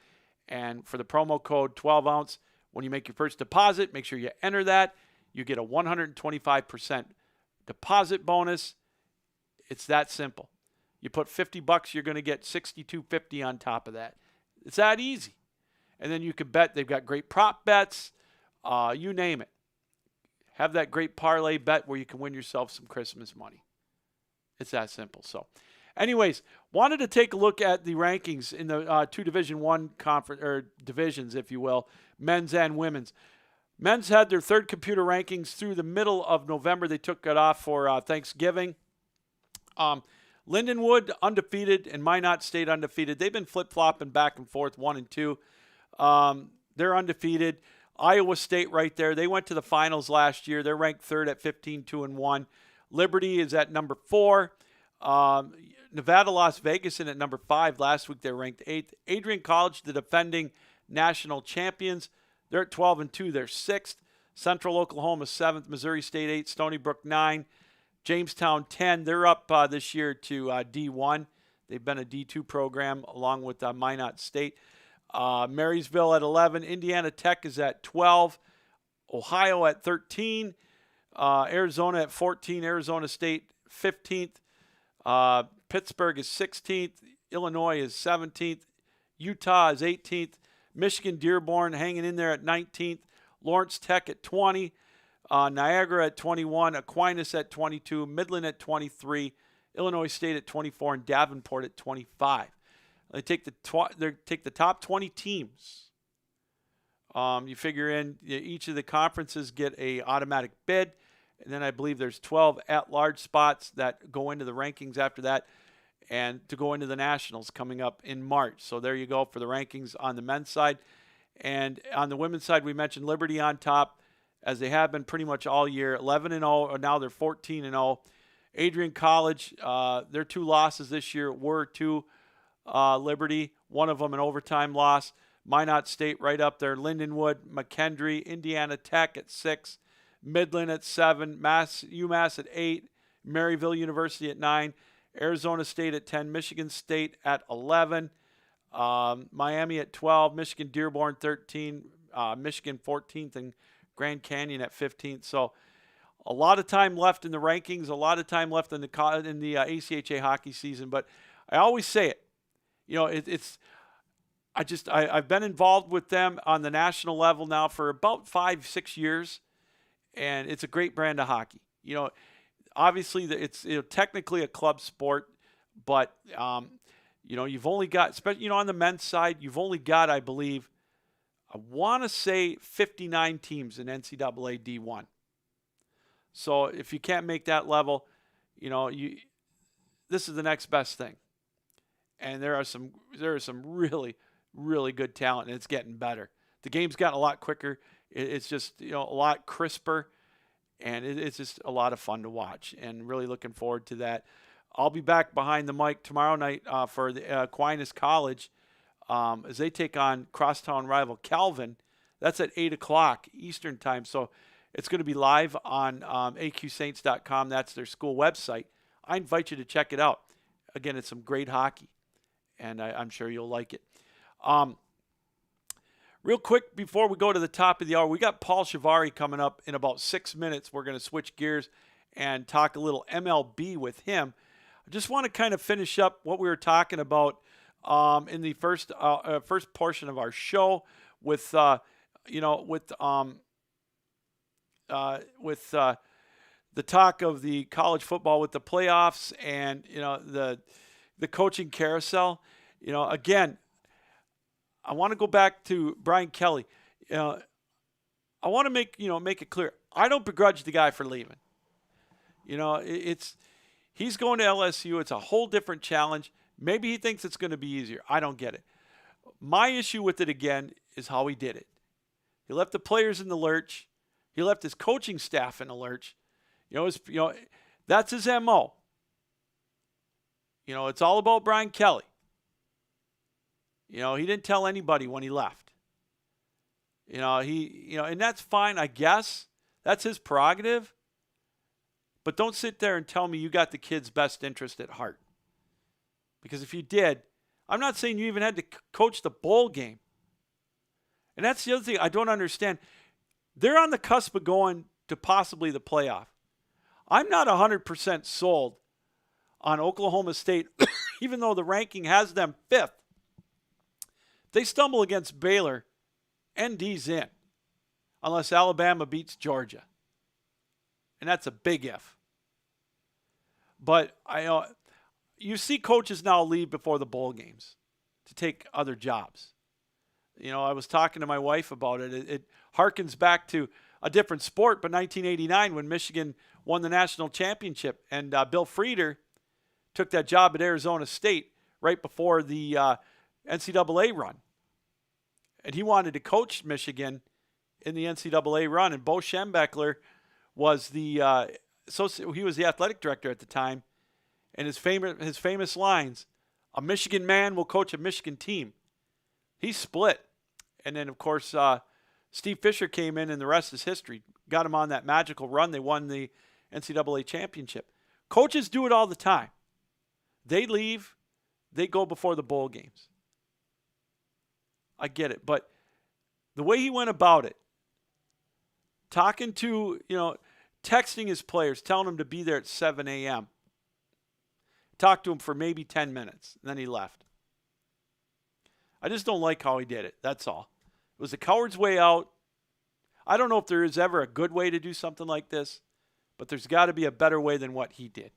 And for the promo code 12ounce, when you make your first deposit, make sure you enter that. You get a 125% deposit bonus. It's that simple. You put $50, you're going to get $62.50 on top of that. It's that easy. And then you can bet. They've got great prop bets. You name it. Have that great parlay bet where you can win yourself some Christmas money. It's that simple. So, anyways, wanted to take a look at the rankings in the two Division I conference, or divisions, if you will, men's and women's. Men's had their third computer rankings through the middle of November. They took it off for Thanksgiving. Lindenwood undefeated and Minot State undefeated. They've been flip-flopping back and forth, 1 and 2. They're undefeated. Iowa State right there. They went to the finals last year. They're ranked third at 15-2-1. Liberty is at number 4. Nevada, Las Vegas in at number 5. Last week they were ranked 8th. Adrian College, the defending national champions. They're at 12-2. They're 6th. Central Oklahoma 7th. Missouri State 8. Stony Brook 9. Jamestown 10. They're up this year to D1. They've been a D2 program along with Minot State. Marysville at 11. Indiana Tech is at 12. Ohio at 13. Arizona at 14. Arizona State 15th. Pittsburgh is 16th. Illinois is 17th. Utah is 18th. Michigan Dearborn hanging in there at 19th. Lawrence Tech at 20. Niagara at 21. Aquinas at 22. Midland at 23. Illinois State at 24. And Davenport at 25. They take the top 20 teams. You figure in each of the conferences get a automatic bid, and then I believe there's 12 at-large spots that go into the rankings after that, and to go into the nationals coming up in March. So there you go for the rankings on the men's side. And on the women's side, we mentioned Liberty on top, as they have been pretty much all year, 11-0, now they're 14-0. Adrian College, their 2 losses this year were to Liberty, one of them an overtime loss. Minot State right up there. Lindenwood, McKendree, Indiana Tech at 6. Midland at 7. UMass at 8. Maryville University at 9. Arizona State at 10. Michigan State at 11. Miami at 12. Michigan Dearborn 13. Michigan 14th. And Grand Canyon at 15th. So a lot of time left in the rankings. A lot of time left in the ACHA hockey season. But I always say it. You know, I've been involved with them on the national level now for about 5-6 years, and it's a great brand of hockey. You know, obviously it's technically a club sport, but you've only got, especially on the men's side, you've only got, I believe, I want to say 59 teams in NCAA D1. So if you can't make that level, this is the next best thing. And there are some really, really good talent, and it's getting better. The game's gotten a lot quicker. It's just a lot crisper, and it's just a lot of fun to watch. And really looking forward to that. I'll be back behind the mic tomorrow night for the Aquinas College as they take on crosstown rival Calvin. That's at 8:00 Eastern time. So it's going to be live on aqsaints.com. That's their school website. I invite you to check it out. Again, it's some great hockey, and I'm sure you'll like it. Real quick, before we go to the top of the hour, we got Paul Shivari coming up in about 6 minutes. We're going to switch gears and talk a little MLB with him. I just want to kind of finish up what we were talking about in the first portion of our show with the talk of the college football with the playoffs and the coaching carousel. Again, I want to go back to Brian Kelly. I want to make it clear. I don't begrudge the guy for leaving. He's going to LSU. It's a whole different challenge. Maybe he thinks it's going to be easier. I don't get it. My issue with it, again, is how he did it. He left the players in the lurch. He left his coaching staff in a lurch. That's his MO. It's all about Brian Kelly. He didn't tell anybody when he left. And that's fine, I guess. That's his prerogative. But don't sit there and tell me you got the kid's best interest at heart. Because if you did, I'm not saying you even had to coach the bowl game. And that's the other thing I don't understand. They're on the cusp of going to possibly the playoff. I'm not 100% sold on Oklahoma State, even though the ranking has them 5th. If they stumble against Baylor, ND's in, unless Alabama beats Georgia. And that's a big if. But you see coaches now leave before the bowl games to take other jobs. I was talking to my wife about it. It harkens back to a different sport, but 1989 when Michigan won the national championship. And Bill Frieder took that job at Arizona State right before the NCAA run. And he wanted to coach Michigan in the NCAA run. And Bo Schembechler was he was the athletic director at the time. And his famous lines, "A Michigan man will coach a Michigan team." He split. And then, of course, Steve Fisher came in, and the rest is history. Got him on that magical run. They won the NCAA championship. Coaches do it all the time. They leave. They go before the bowl games. I get it. But the way he went about it, talking to, texting his players, telling them to be there at 7 a.m., talked to him for maybe 10 minutes, and then he left. I just don't like how he did it. That's all. It was a coward's way out. I don't know if there is ever a good way to do something like this, but there's got to be a better way than what he did.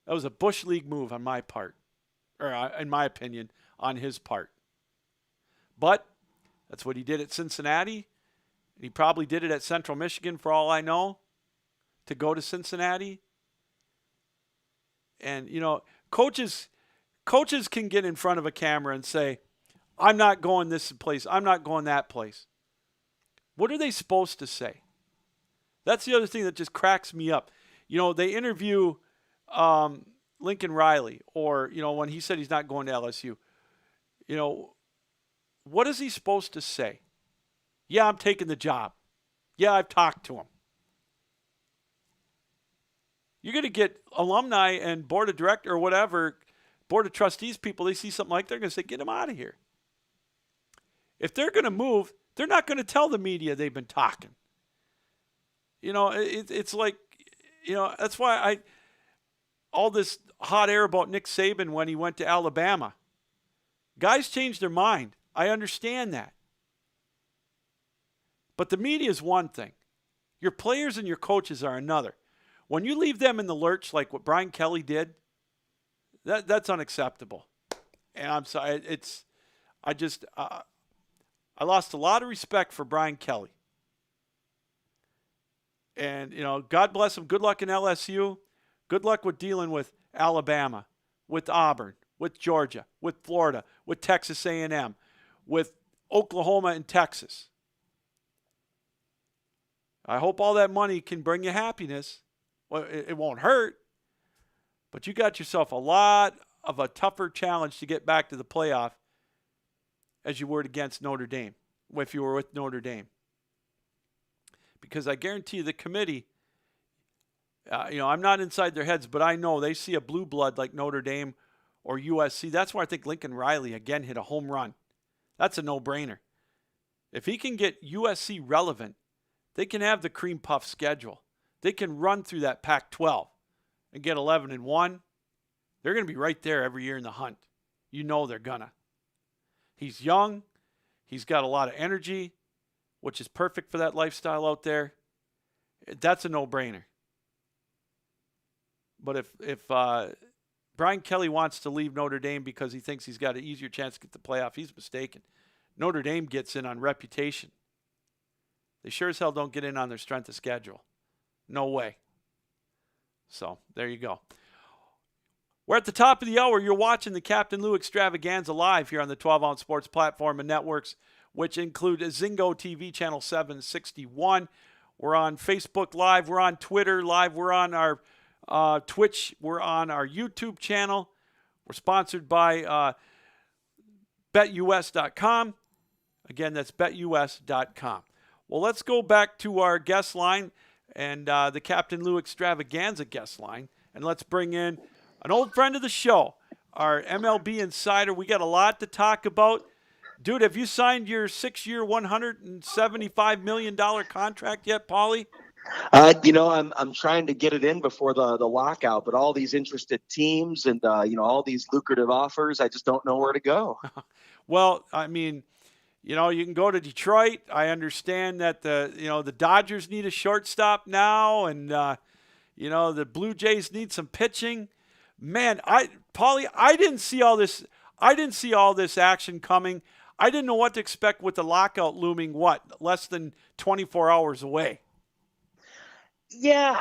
That was a Bush League move on my part, or in my opinion, on his part. But that's what he did at Cincinnati. He probably did it at Central Michigan, for all I know, to go to Cincinnati. And, coaches can get in front of a camera and say, "I'm not going this place. I'm not going that place." What are they supposed to say? That's the other thing that just cracks me up. They interview Lincoln Riley, or, when he said he's not going to LSU. What is he supposed to say? "Yeah, I'm taking the job. Yeah, I've talked to him." You're going to get alumni and board of director or whatever, board of trustees people, they see something like they're going to say, "Get him out of here." If they're going to move, they're not going to tell the media they've been talking. It's like, that's why all this hot air about Nick Saban when he went to Alabama. Guys change their mind. I understand that. But the media is one thing. Your players and your coaches are another. When you leave them in the lurch like what Brian Kelly did, that's unacceptable. And I'm sorry, I lost a lot of respect for Brian Kelly. And, God bless him. Good luck in LSU. Good luck with dealing with Alabama, with Auburn, with Georgia, with Florida, with Texas A&M, with Oklahoma and Texas. I hope all that money can bring you happiness. Well, it won't hurt. But you got yourself a lot of a tougher challenge to get back to the playoff as you were against Notre Dame, if you were with Notre Dame. Because I guarantee you the committee, I'm not inside their heads, but I know they see a blue blood like Notre Dame or USC. That's where I think Lincoln Riley, again, hit a home run. That's a no-brainer. If he can get USC relevant, they can have the cream puff schedule. They can run through that Pac-12 and get 11-1. They're going to be right there every year in the hunt. They're going to. He's young. He's got a lot of energy, which is perfect for that lifestyle out there. That's a no-brainer. But if Brian Kelly wants to leave Notre Dame because he thinks he's got an easier chance to get the playoff, he's mistaken. Notre Dame gets in on reputation. They sure as hell don't get in on their strength of schedule. No way. So, there you go. We're at the top of the hour. You're watching the Captain Lou Extravaganza live here on the 12-ounce sports platform and networks, which include Zingo TV channel 761. We're on Facebook Live. We're on Twitter Live. We're on our Twitch. We're on our YouTube channel. We're sponsored by BetUS.com. Again, that's BetUS.com. Well, let's go back to our guest line and the Captain Lou Extravaganza guest line, and let's bring in an old friend of the show, our MLB insider. We got a lot to talk about. Dude, have you signed your 6-year, $175 million contract yet, Paulie? I'm trying to get it in before the lockout, but all these interested teams and, all these lucrative offers, I just don't know where to go. Well, I mean, you can go to Detroit. I understand that the Dodgers need a shortstop now, and, the Blue Jays need some pitching. Man, Paulie, I didn't see all this. I didn't see all this action coming. I didn't know what to expect with the lockout looming, less than 24 hours away. Yeah,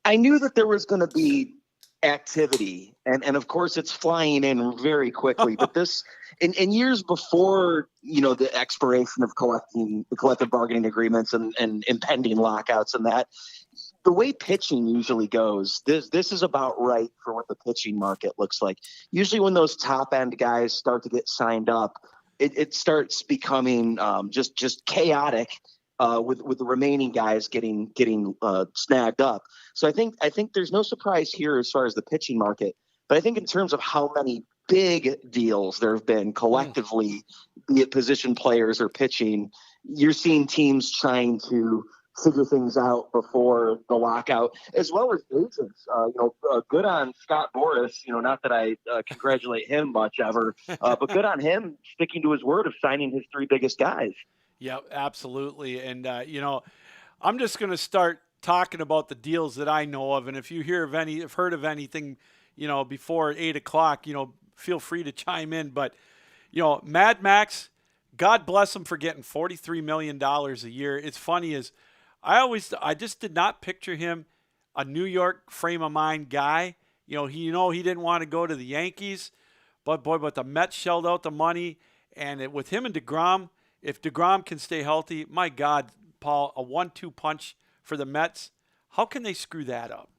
I knew that there was going to be activity, and of course it's flying in very quickly. But this, in years before, the expiration of collective bargaining agreements and impending lockouts and that, the way pitching usually goes, this is about right for what the pitching market looks like. Usually when those top end guys start to get signed up, it starts becoming just chaotic. With the remaining guys getting snagged up. So I think there's no surprise here as far as the pitching market. But I think in terms of how many big deals there have been collectively, be it position players or pitching, you're seeing teams trying to figure things out before the lockout, as well as agents. Good on Scott Boras. Not that I congratulate him much ever, but good on him sticking to his word of signing his 3 biggest guys. Yeah, absolutely. And, I'm just going to start talking about the deals that I know of. And if you have heard of anything, before 8 o'clock, feel free to chime in. But, Mad Max, God bless him for getting $43 million a year. It's funny is I just did not picture him a New York frame of mind guy. He didn't want to go to the Yankees, but the Mets shelled out the money. And with him and DeGrom, if DeGrom can stay healthy, my God, Paul, a 1-2 punch for the Mets, how can they screw that up?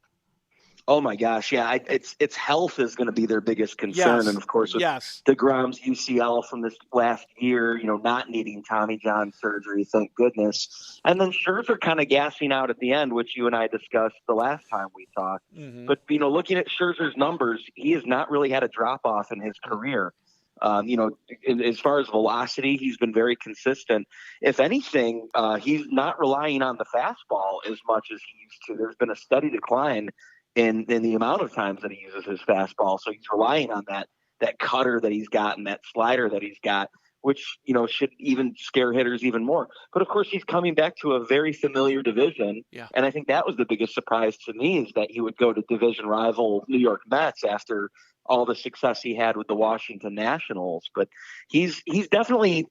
Oh my gosh, yeah, it's health is going to be their biggest concern, Yes. and of course with DeGrom's UCL from this last year, not needing Tommy John surgery, thank goodness, and then Scherzer kind of gassing out at the end, which you and I discussed the last time we talked. Mm-hmm. But looking at Scherzer's numbers, he has not really had a drop off in his career. As far as velocity, he's been very consistent. If anything, he's not relying on the fastball as much as he used to. There's been a steady decline in the amount of times that he uses his fastball. So he's relying on that cutter that he's got and that slider that he's got, which, should even scare hitters even more. But of course, he's coming back to a very familiar division. Yeah. And I think that was the biggest surprise to me, is that he would go to division rival New York Mets after all the success he had with the Washington Nationals. But he's definitely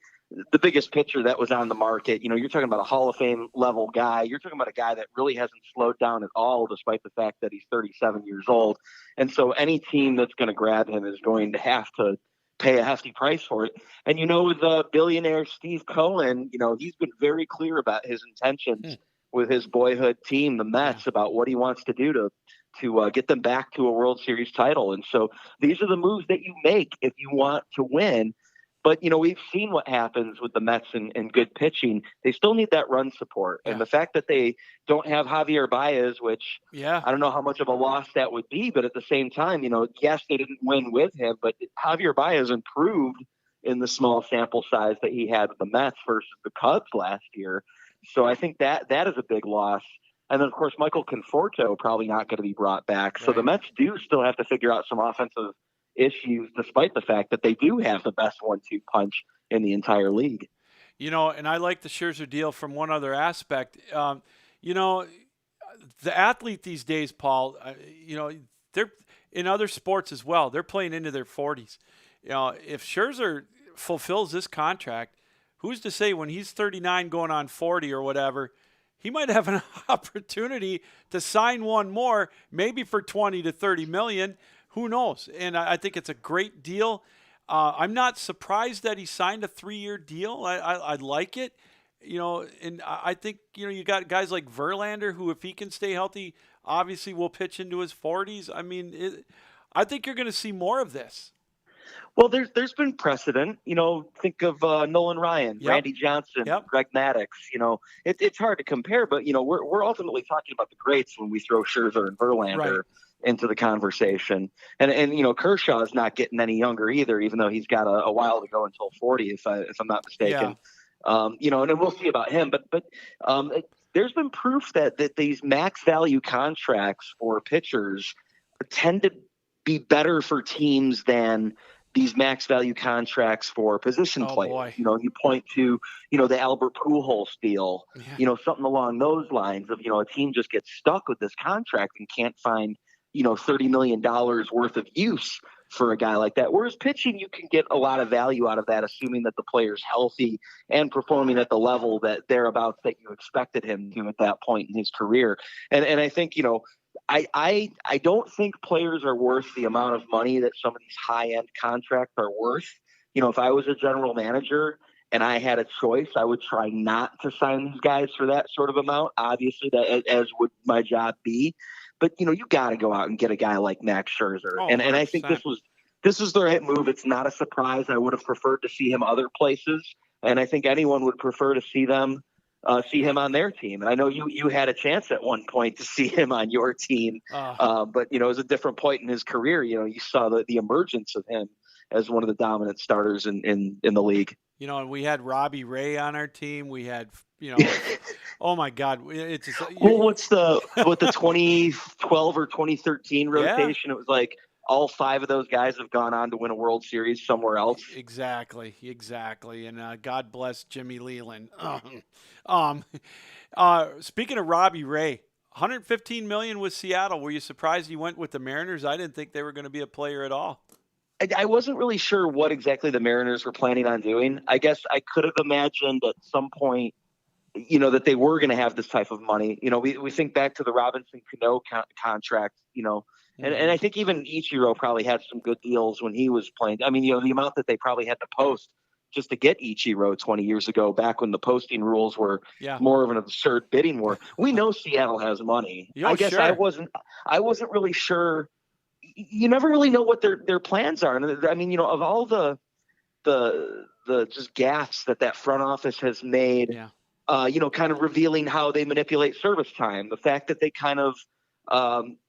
the biggest pitcher that was on the market. You're talking about a Hall of Fame level guy. You're talking about a guy that really hasn't slowed down at all, despite the fact that he's 37 years old. And so any team that's going to grab him is going to have to pay a hefty price for it. And, the billionaire Steve Cohen, he's been very clear about his intentions with his boyhood team, the Mets, about what he wants to do to get them back to a World Series title. And so these are the moves that you make if you want to win. But, we've seen what happens with the Mets and good pitching. They still need that run support. Yeah. And the fact that they don't have Javier Baez, which I don't know how much of a loss that would be, but at the same time, yes, they didn't win with him, but Javier Baez improved in the small sample size that he had with the Mets versus the Cubs last year. So I think that is a big loss. And then, of course, Michael Conforto probably not going to be brought back. So the Mets do still have to figure out some offensive issues, despite the fact that they do have the best 1-2 punch in the entire league. And I like the Scherzer deal from one other aspect. The athlete these days, Paul, they're in other sports as well. They're playing into their 40s. If Scherzer fulfills this contract, who's to say when he's 39 going on 40 or whatever, he might have an opportunity to sign one more, maybe for 20 to 30 million. who knows? And I think it's a great deal. I'm not surprised that he signed a 3-year deal. I like it. And I think, you got guys like Verlander who, if he can stay healthy, obviously will pitch into his 40s. I mean, I think you're going to see more of this. Well, there's been precedent. Think of Nolan Ryan, Yep. Randy Johnson, Yep. Greg Maddux. It's hard to compare, but we're ultimately talking about the greats when we throw Scherzer and Verlander Right. into the conversation. And Kershaw is not getting any younger either, even though he's got a while to go until 40, if I'm not mistaken. And then we'll see about him. But there's been proof that these max value contracts for pitchers tend to be better for teams than these max value contracts for position Oh, players. boy. You point to, the Albert Pujols deal, Yeah. Something along those lines of, a team just gets stuck with this contract and can't find, $30 million worth of use for a guy like that. Whereas pitching, you can get a lot of value out of that, assuming that the player's healthy and performing at the level that thereabouts that you expected him to at that point in his career. And I think, I don't think players are worth the amount of money that some of these high-end contracts are worth. If I was a general manager and I had a choice, I would try not to sign these guys for that sort of amount. Obviously, that as would my job be. But you got to go out and get a guy like Max Scherzer, Oh, and I think 100%. this was the right move. It's not a surprise. I would have preferred to see him other places, and I think anyone would prefer to see him on their team. And I know you had a chance at one point to see him on your team, but it was a different point in his career. You saw the emergence of him as one of the dominant starters in the league. And we had Robbie Ray on our team. We had, oh my God, it's just, Well, what the 2012 or 2013 rotation? It was like all 5 of those guys have gone on to win a World Series somewhere else. Exactly. And God bless Jimmy Leland. Speaking of Robbie Ray, $115 million with Seattle. Were you surprised he went with the Mariners? I didn't think they were going to be a player at all. I wasn't really sure what exactly the Mariners were planning on doing. I guess I could have imagined at some point, that they were going to have this type of money. We think back to the Robinson Cano contract, and I think even Ichiro probably had some good deals when he was playing. I mean, the amount that they probably had to post just to get Ichiro 20 years ago, back when the posting rules were more of an absurd bidding war. We know Seattle has money. Oh, I guess sure. I wasn't really sure. You never really know what their plans are. And I mean, of all the just gaffes that front office has made, kind of revealing how they manipulate service time, the fact that they kind of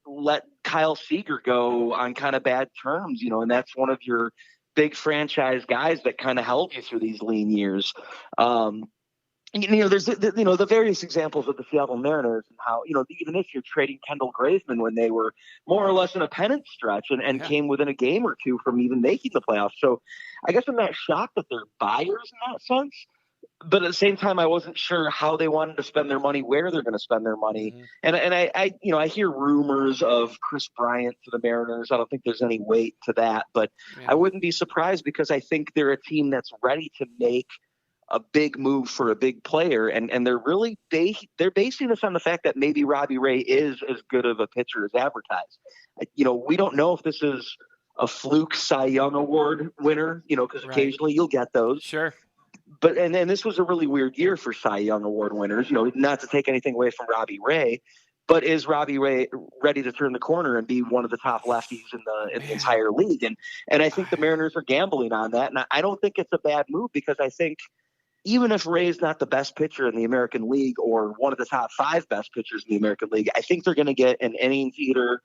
let Kyle Seager go on kind of bad terms, and that's one of your big franchise guys that kind of held you through these lean years. There's the various examples of the Seattle Mariners and how, even this year trading Kendall Graveman when they were more or less in a pennant stretch and came within a game or two from even making the playoffs. So I guess I'm not shocked that they're buyers in that sense. But at the same time, I wasn't sure how they wanted to spend their money, where they're going to spend their money. Mm-hmm. And I hear rumors of Chris Bryant to the Mariners. I don't think there's any weight to that, but I wouldn't be surprised because I think they're a team that's ready to make a big move for a big player. And they're really, they're basing this on the fact that maybe Robbie Ray is as good of a pitcher as advertised. We don't know if this is a fluke Cy Young Award winner, because occasionally you'll get those. Sure. But and this was a really weird year for Cy Young Award winners, not to take anything away from Robbie Ray, but is Robbie Ray ready to turn the corner and be one of the top lefties in the entire league? And I think the Mariners are gambling on that. And I don't think it's a bad move because I think even if Ray's not the best pitcher in the American League or one of the top 5 best pitchers in the American League, I think they're going to get an innings eater,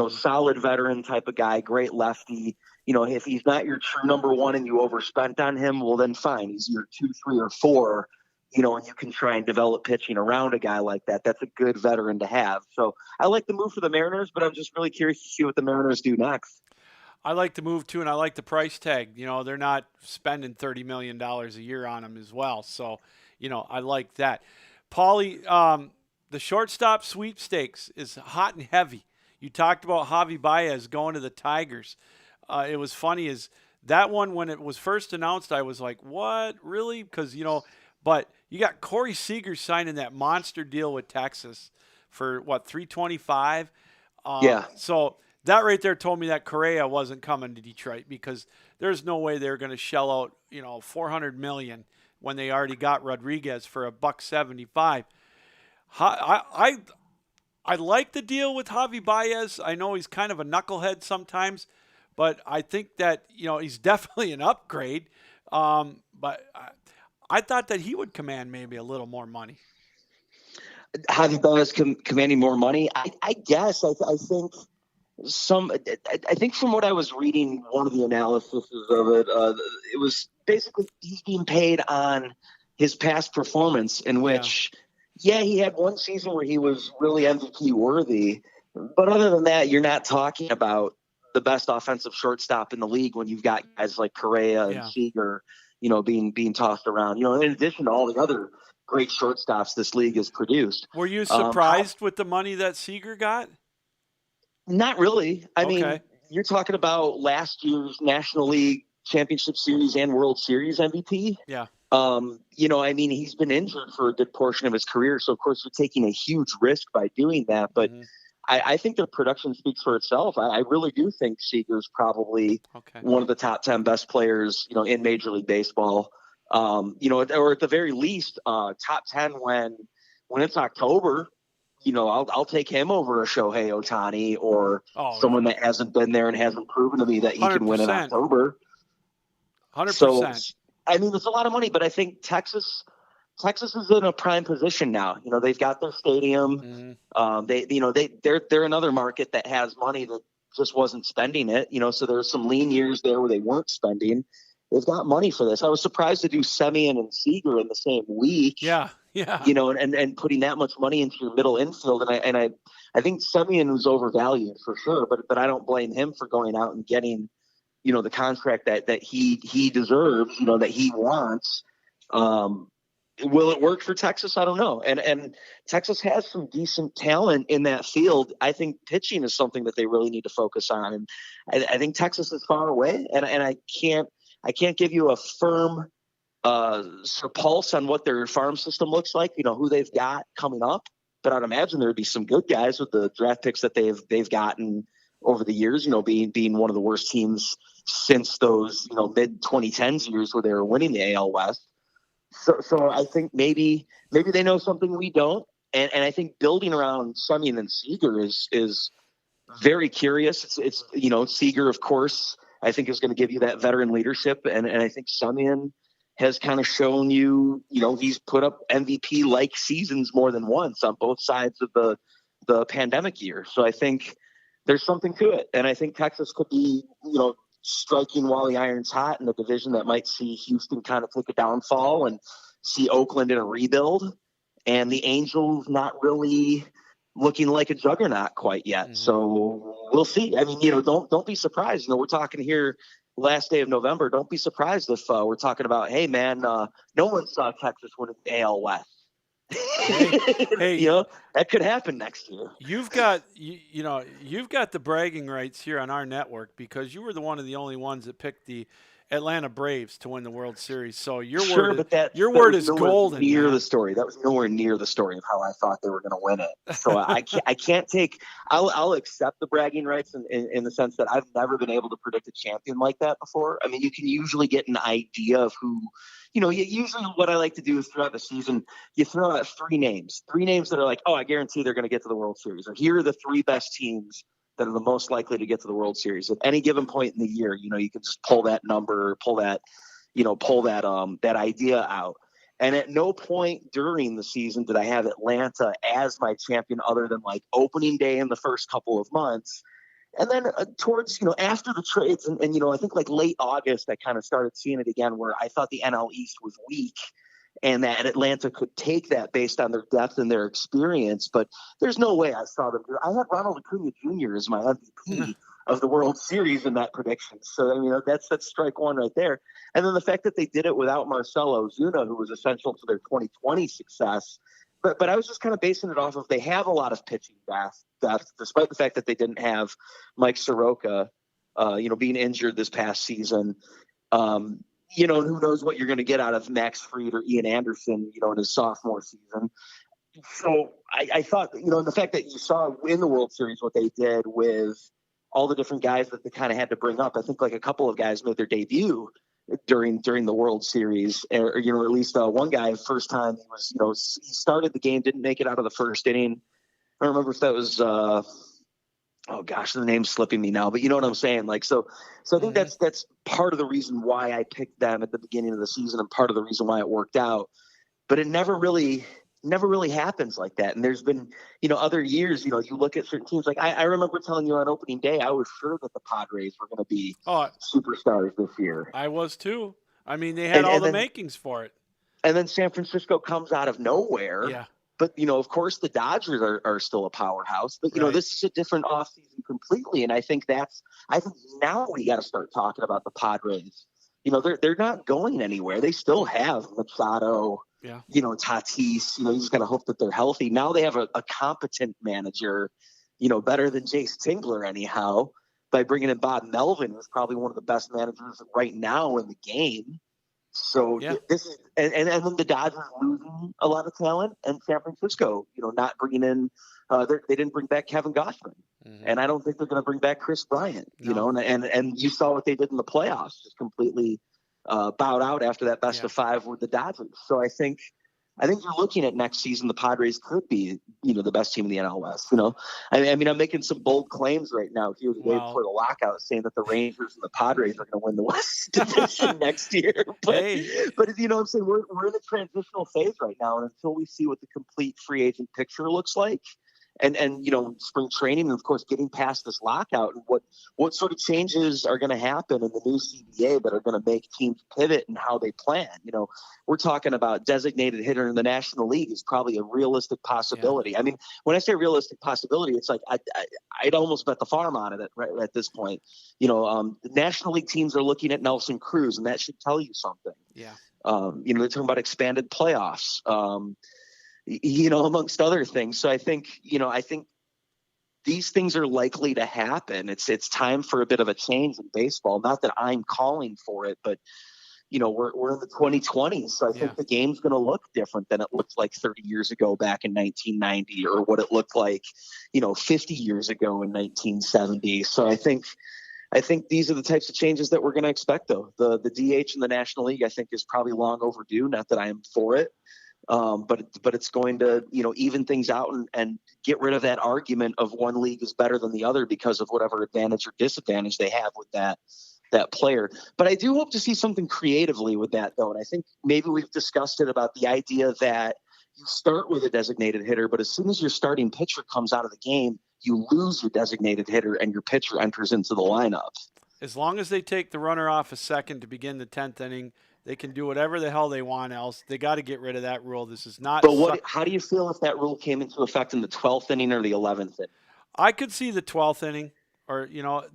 solid veteran type of guy, great lefty. If he's not your true number 1 and you overspent on him, well, then fine. He's your 2, 3, or 4, and you can try and develop pitching around a guy like that. That's a good veteran to have. So I like the move for the Mariners, but I'm just really curious to see what the Mariners do next. I like the move too, and I like the price tag. They're not spending $30 million a year on him as well. So, I like that. Paulie, the shortstop sweepstakes is hot and heavy. You talked about Javi Baez going to the Tigers. It was funny is that one, when it was first announced, I was like, what, really? Because, but you got Corey Seager signing that monster deal with Texas for $325. Yeah. So that right there told me that Correa wasn't coming to Detroit, because there's no way they're going to shell out, $400 million when they already got Rodriguez for $175. I like the deal with Javi Baez. I know he's kind of a knucklehead sometimes, but I think that he's definitely an upgrade. But I thought that he would command maybe a little more money. Javi Baez commanding more money. I guess I think I think from what I was reading, one of the analyses of it, it was basically he's being paid on his past performance, in which, he had one season where he was really MVP worthy, but other than that, you're not talking about the best offensive shortstop in the league when you've got guys like Correa and Seager, being tossed around. In addition to all the other great shortstops this league has produced. Were you surprised with the money that Seager got? Not really. I mean, you're talking about last year's National League Championship Series and World Series MVP. Yeah. He's been injured for a good portion of his career. So, of course, you're taking a huge risk by doing that. But I think the production speaks for itself. I really do think Seager's probably one of the top 10 best players, in Major League Baseball. Or at the very least, top 10 when it's October. I'll take him over a Shohei Ohtani or someone that hasn't been there and hasn't proven to me that he 100%. Can win in October. 100%. So, it's a lot of money, but I think Texas is in a prime position now. They've got their stadium. They're another market that has money that just wasn't spending it. So there's some lean years there where they weren't spending. They've got money for this. I was surprised to do Semien and Seager in the same week. Yeah. And putting that much money into your middle infield. And I think Semien was overvalued for sure, but I don't blame him for going out and getting, the contract that he deserves, that he wants. Will it work for Texas? I don't know. And Texas has some decent talent in that field. I think pitching is something that they really need to focus on. And I think Texas is far away, and I can't give you a firm pulse on what their farm system looks like, who they've got coming up. But I'd imagine there'd be some good guys with the draft picks that they've gotten over the years, being one of the worst teams since those, mid 2010s years where they were winning the AL West. So I think maybe they know something we don't. And I think building around Semien and Seager is very curious. It's Seager, of course, I think is going to give you that veteran leadership. And I think Semien has kind of shown you, he's put up MVP-like seasons more than once on both sides of the pandemic year. So I think there's something to it. And I think Texas could be, striking while the iron's hot in a division that might see Houston kind of take a downfall and see Oakland in a rebuild, and the Angels not really looking like a juggernaut quite yet. Mm-hmm. So we'll see. I mean, don't be surprised. We're talking here last day of November. Don't be surprised if we're talking about, hey man, no one saw Texas win the AL West. Hey, that could happen next year. You've got the bragging rights here on our network because you were one of the only ones that picked the Atlanta Braves to win the World Series. So your word is golden. Near the story. That was nowhere near the story of how I thought they were going to win it. So I can't take. I'll accept the bragging rights in the sense that I've never been able to predict a champion like that before. I mean, you can usually get an idea of who. Usually what I like to do is throughout the season, you throw out three names that are like, oh, I guarantee they're going to get to the World Series. Or here are the three best teams that are the most likely to get to the World Series. At any given point in the year, you can just pull that number, pull that idea out. And at no point during the season did I have Atlanta as my champion other than like opening day in the first couple of months. And then towards, after the trades and I think like late August, I kind of started seeing it again where I thought the NL East was weak and that Atlanta could take that based on their depth and their experience. But there's no way I saw them. I had Ronald Acuna Jr. as my MVP of the World Series in that prediction. So, that's strike one right there. And then the fact that they did it without Marcell Ozuna, who was essential to their 2020 success. But I was just kind of basing it off of they have a lot of pitching depth, despite the fact that they didn't have Mike Soroka, being injured this past season. And who knows what you're going to get out of Max Fried or Ian Anderson, in his sophomore season. So I thought, the fact that you saw in the World Series what they did with all the different guys that they kind of had to bring up. I think like a couple of guys made their debut during the World Series, or at least one guy first time he was, he started the game, didn't make it out of the first inning. I don't remember if that was oh gosh, the name's slipping me now, but you know what I'm saying? Like, so I think that's part of the reason why I picked them at the beginning of the season, and part of the reason why it worked out. But it never really happens like that. And there's been, other years, you look at certain teams. Like I remember telling you on opening day, I was sure that the Padres were going to be superstars this year. I was too. I mean, they had all the makings for it. And then San Francisco comes out of nowhere. Yeah. But, of course, the Dodgers are still a powerhouse. But, this is a different offseason completely. And I think now we got to start talking about the Padres. They're not going anywhere. They still have Machado, Tatis. You just got to hope that they're healthy. Now they have a competent manager, better than Jace Tingler anyhow, by bringing in Bob Melvin, who's probably one of the best managers right now in the game. So this is, and then the Dodgers losing a lot of talent, and San Francisco, not bringing in, they didn't bring back Kevin Gausman, and I don't think they're going to bring back Chris Bryant, and you saw what they did in the playoffs, just completely bowed out after that best of five with the Dodgers. So I think you're looking at next season, the Padres could be, the best team in the NL West. I mean, I'm making some bold claims right now here the day before the lockout, saying that the Rangers and the Padres are going to win the West division next year. But I'm saying we're in a transitional phase right now, and until we see what the complete free agent picture looks like, and spring training, and of course getting past this lockout, and what sort of changes are going to happen in the new CBA that are going to make teams pivot and how they plan. We're talking about designated hitter in the National League is probably a realistic possibility. Yeah. I mean, when I say realistic possibility, it's like I'd almost bet the farm on it right at this point. The National League teams are looking at Nelson Cruz, and that should tell you something. Yeah. They're talking about expanded playoffs. Amongst other things. So I think these things are likely to happen. It's time for a bit of a change in baseball. Not that I'm calling for it, but we're in the 2020s. So I think the game's going to look different than it looked like 30 years ago back in 1990, or what it looked like, 50 years ago in 1970. So I think these are the types of changes that we're going to expect, though. The DH in the National League, I think, is probably long overdue. Not that I am for it. But it's going to, even things out and get rid of that argument of one league is better than the other because of whatever advantage or disadvantage they have with that player. But I do hope to see something creatively with that, though. And I think maybe we've discussed it about the idea that you start with a designated hitter, but as soon as your starting pitcher comes out of the game, you lose your designated hitter and your pitcher enters into the lineup. As long as they take the runner off a second to begin the 10th inning, they can do whatever the hell they want else. They got to get rid of that rule. This is not. But how do you feel if that rule came into effect in the 12th inning or the 11th inning? I could see the 12th inning, or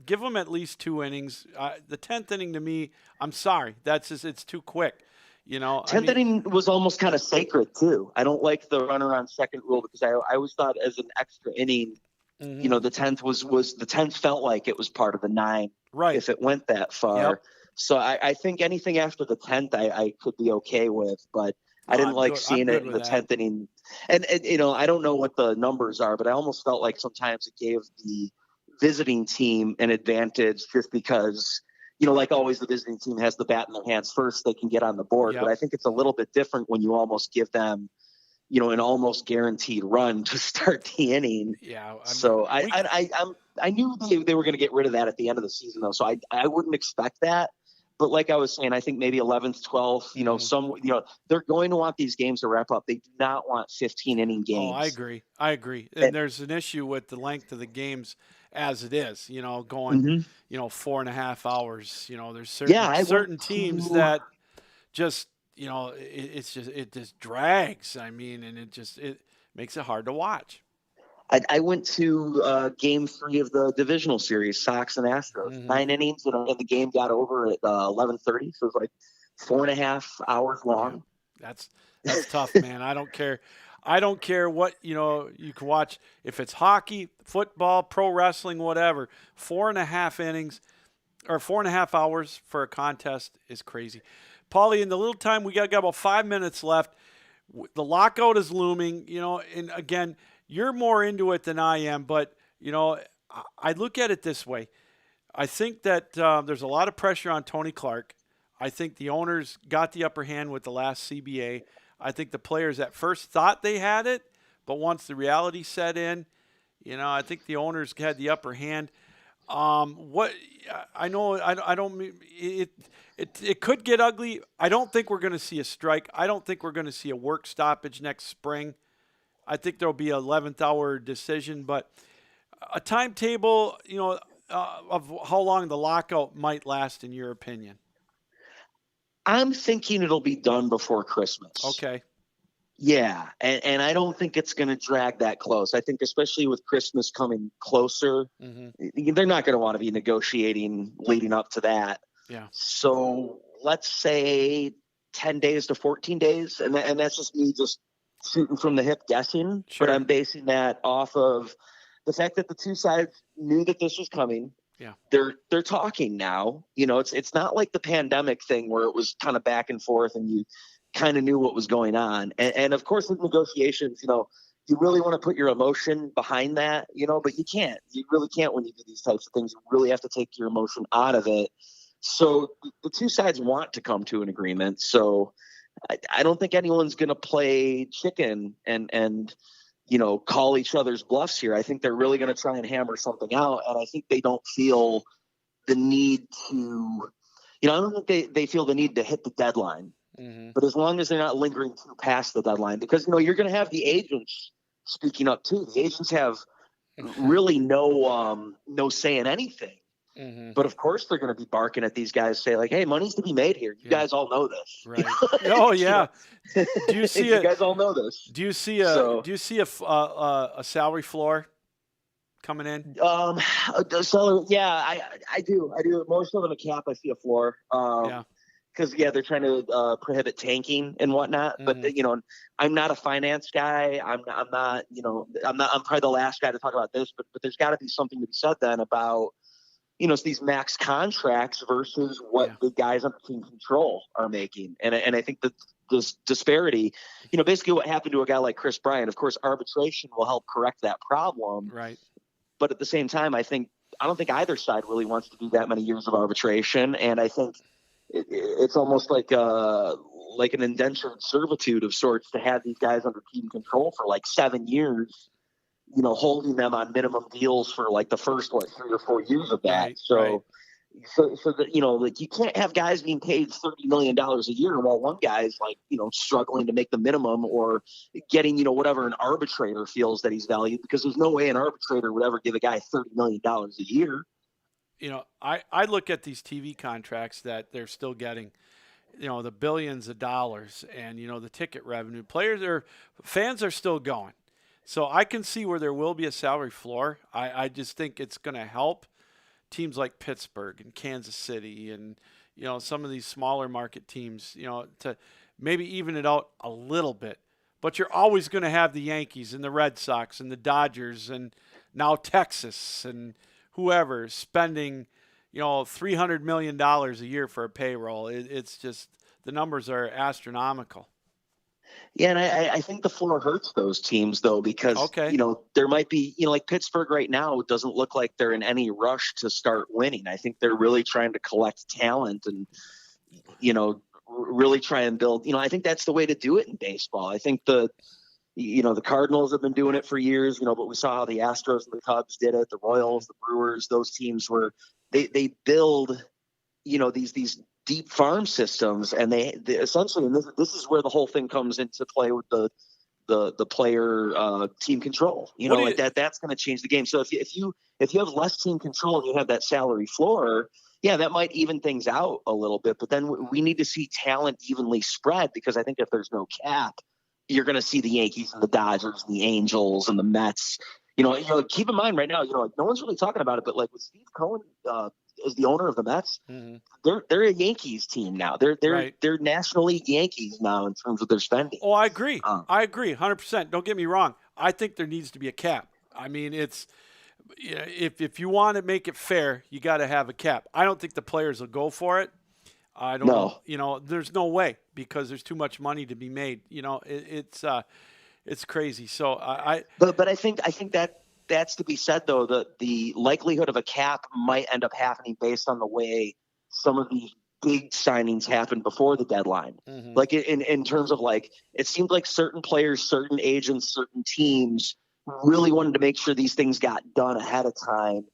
give them at least 2 innings. The 10th inning, to me, I'm sorry, it's too quick. 10th inning was almost kind of sacred too. I don't like the runner on second rule because I always thought as an extra inning, the 10th was the 10th felt like it was part of the 9. Right. If it went that far. Yep. So I think anything after the 10th I could be okay with, but I didn't like seeing it in the 10th inning. And I don't know what the numbers are, but I almost felt like sometimes it gave the visiting team an advantage just because, like always the visiting team has the bat in their hands first, they can get on the board. Yep. But I think it's a little bit different when you almost give them, an almost guaranteed run to start the inning. Yeah. I knew they were going to get rid of that at the end of the season, though, so I wouldn't expect that. But like I was saying, I think maybe 11th, 12th, they're going to want these games to wrap up. They do not want 15-inning games. Oh, I agree. And there's an issue with the length of the games as it is, going, 4.5 hours. There's certain teams that just, it just drags. I mean, and it makes it hard to watch. I went to Game 3 of the divisional series, Sox and Astros. 9 innings, and the game got over at 11:30, so it was like 4.5 hours long. That's tough, man. I don't care what you can watch. If it's hockey, football, pro wrestling, whatever, 4.5 innings or 4.5 hours for a contest is crazy. Paulie, in the little time we got about 5 minutes left. The lockout is looming, and again, you're more into it than I am, but I look at it this way. I think that there's a lot of pressure on Tony Clark. I think the owners got the upper hand with the last CBA. I think the players at first thought they had it, but once the reality set in, I think the owners had the upper hand. What I know, I don't mean it. It could get ugly. I don't think we're going to see a strike. I don't think we're going to see a work stoppage next spring. I think there'll be an 11th hour decision, but a timetable, of how long the lockout might last, in your opinion. I'm thinking it'll be done before Christmas. Okay. Yeah, and I don't think it's going to drag that close. I think especially with Christmas coming closer, they're not going to want to be negotiating leading up to that. Yeah. So let's say 10 days to 14 days, and that's just me just shooting from the hip guessing. Sure. But I'm basing that off of the fact that the two sides knew that this was coming. Yeah. They're talking now. It's not like the pandemic thing where it was kind of back and forth and you kind of knew what was going on. And of course, with negotiations, you really want to put your emotion behind that, but you can't. You really can't when you do these types of things. You really have to take your emotion out of it. So the two sides want to come to an agreement. So I don't think anyone's going to play chicken and call each other's bluffs here. I think they're really going to try and hammer something out. And I think they don't feel the need to, I don't think they feel the need to hit the deadline. But as long as they're not lingering too past the deadline, because, you're going to have the agents speaking up too. The agents have really no say in anything. But of course they're going to be barking at these guys, say like, "Hey, money's to be made here. You guys all know this." Right. Oh yeah. Do you see you guys all know this. Do you see a salary floor coming in? So yeah, I do. More so than a cap, I see a floor. Yeah. Because they're trying to prohibit tanking and whatnot. But I'm not a finance guy. I'm not. I'm probably the last guy to talk about this. But there's got to be something to be said then about these max contracts versus what the guys on team control are making. And I think that this disparity, basically what happened to a guy like Chris Bryant. Of course, arbitration will help correct that problem. Right. But at the same time, I don't think either side really wants to do that many years of arbitration. And I think it's almost like an indentured servitude of sorts to have these guys under team control for like 7 years, holding them on minimum deals for like the first 3 or 4 years of that. Right, so, right. so that, like you can't have guys being paid $30 million a year while one guy's like, struggling to make the minimum or getting, whatever an arbitrator feels that he's valued, because there's no way an arbitrator would ever give a guy $30 million a year. I look at these TV contracts that they're still getting, the billions of dollars and, the ticket revenue. Fans are still going. So I can see where there will be a salary floor. I just think it's going to help teams like Pittsburgh and Kansas City and, some of these smaller market teams, to maybe even it out a little bit. But you're always going to have the Yankees and the Red Sox and the Dodgers and now Texas and whoever spending, $300 million a year for a payroll. It's just the numbers are astronomical. Yeah, and I think the floor hurts those teams, though, because, there might be, like Pittsburgh right now, it doesn't look like they're in any rush to start winning. I think they're really trying to collect talent and, really try and build. I think that's the way to do it in baseball. I think the Cardinals have been doing it for years, but we saw how the Astros and the Cubs did it, the Royals, the Brewers, those teams where they build, these deep farm systems, and they essentially, and this is where the whole thing comes into play with the player team control. That's going to change the game. So if you have less team control and you have that salary floor, that might even things out a little bit. But then we need to see talent evenly spread, because I think if there's no cap, you're going to see the Yankees and the Dodgers and the Angels and the Mets. Keep in mind right now, no one's really talking about it, but like with Steve Cohen as the owner of the Mets, they're a Yankees team now. They're National League Yankees now in terms of their spending. Oh, I agree. I agree 100%. Don't get me wrong. I think there needs to be a cap. I mean, it's if you want to make it fair, you got to have a cap. I don't think the players will go for it. I don't know. There's no way, because there's too much money to be made. It's crazy. So But I think that that's to be said, though. The likelihood of a cap might end up happening based on the way some of these big signings happened before the deadline. Mhm. Like in terms of like, it seemed like certain players, certain agents, certain teams really wanted to make sure these things got done ahead of time,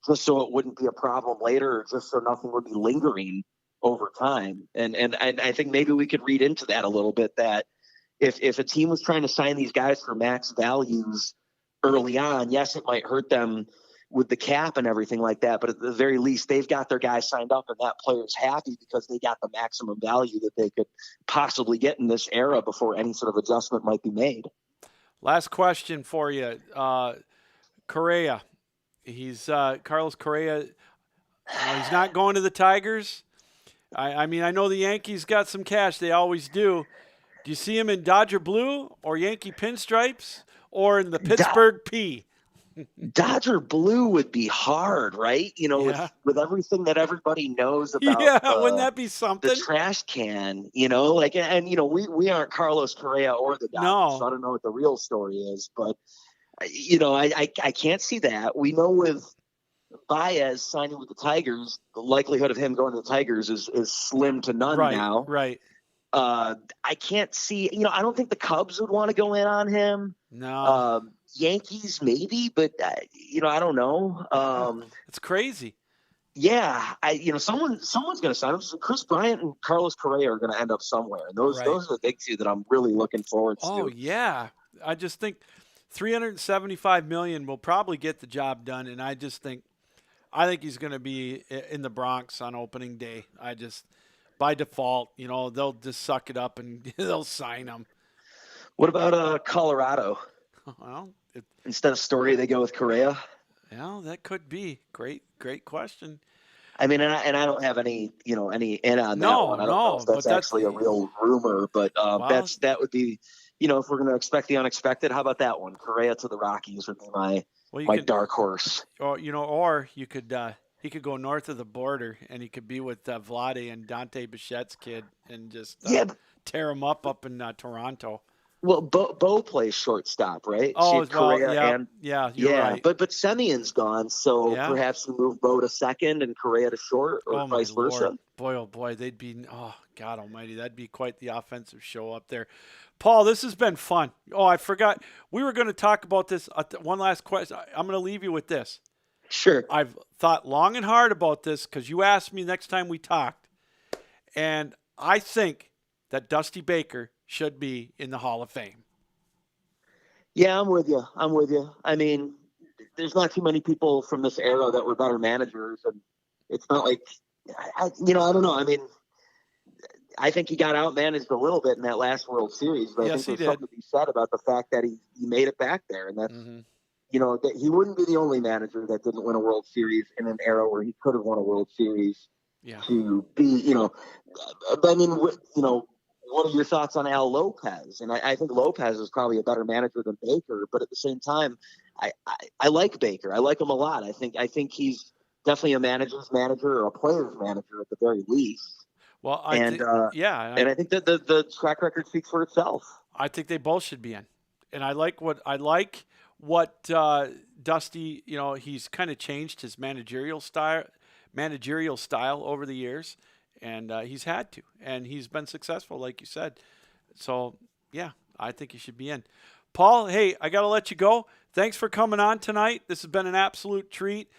just so it wouldn't be a problem later, or just so nothing would be lingering over time. And I think maybe we could read into that a little bit, that if a team was trying to sign these guys for max values early on, yes, it might hurt them with the cap and everything like that, but at the very least, they've got their guys signed up, and that player's happy because they got the maximum value that they could possibly get in this era before any sort of adjustment might be made. Last question for you. Correa. He's Carlos Correa. He's not going to the Tigers. I mean, I know the Yankees got some cash. They always do. Do you see him in Dodger blue or Yankee pinstripes or in the Pittsburgh P? Dodger blue would be hard, right? You know, Yeah. with everything that everybody knows about Wouldn't that be something? the trash can, you know, like, and you know, we aren't Carlos Correa or the Dodgers, No. so I don't know what the real story is, but you know, I can't see that. We know with Baez signing with the Tigers, the likelihood of him going to the Tigers is slim to none now. Right. I can't see, you know, I don't think the Cubs would want to go in on him. No. Yankees maybe, but you know, I don't know. It's crazy. Yeah, you know, someone's going to sign him. So Chris Bryant and Carlos Correa are going to end up somewhere, and those are the big two that I'm really looking forward to. Oh yeah, I just think $375 million will probably get the job done, and I think he's going to be in the Bronx on opening day. By default, you know, they'll just suck it up and they'll sign him. What about Colorado? Well, Instead of Story, they go with Correa. Yeah, that could be. Great question. I mean, and I don't have any in on that No, one. I don't know if that's but actually a real rumor, but that would be, you know, if we're going to expect the unexpected, how about that one? Correa to the Rockies would be my dark horse. Or you could he could go north of the border and he could be with Vlade and Dante Bichette's kid and just tear him up in Toronto. Well, Bo plays shortstop, right? Oh, Correa you're right. But Semion's gone, so perhaps we move Bo to second and Correa to short, or vice versa. Boy, oh boy, they'd be God Almighty, that'd be quite the offensive show up there. Paul, this has been fun. Oh, I forgot we were going to talk about this. One last question. I'm going to leave you with this. Sure. I've thought long and hard about this because you asked me next time we talked, and I think that Dusty Baker should be in the Hall of Fame. Yeah, I'm with you. I mean, there's not too many people from this era that were better managers, and it's not like, I don't know. I mean, I think he got outmanaged a little bit in that last World Series, but I think there's something to be said about the fact that he made it back there, and that's, you know, that he wouldn't be the only manager that didn't win a World Series in an era where he could have won a World Series. Yeah. To be, you know, I mean, you know, what are your thoughts on Al Lopez? And I think Lopez is probably a better manager than Baker, but at the same time, I like Baker. I like him a lot. I think he's definitely a manager's manager, or a player's manager at the very least. Well, I think that the track record speaks for itself. I think they both should be in, and I like what Dusty. You know, he's kind of changed his managerial style over the years. And he's had to, and he's been successful, like you said. So, yeah, I think he should be in. Paul, hey, I got to let you go. Thanks for coming on tonight. This has been an absolute treat.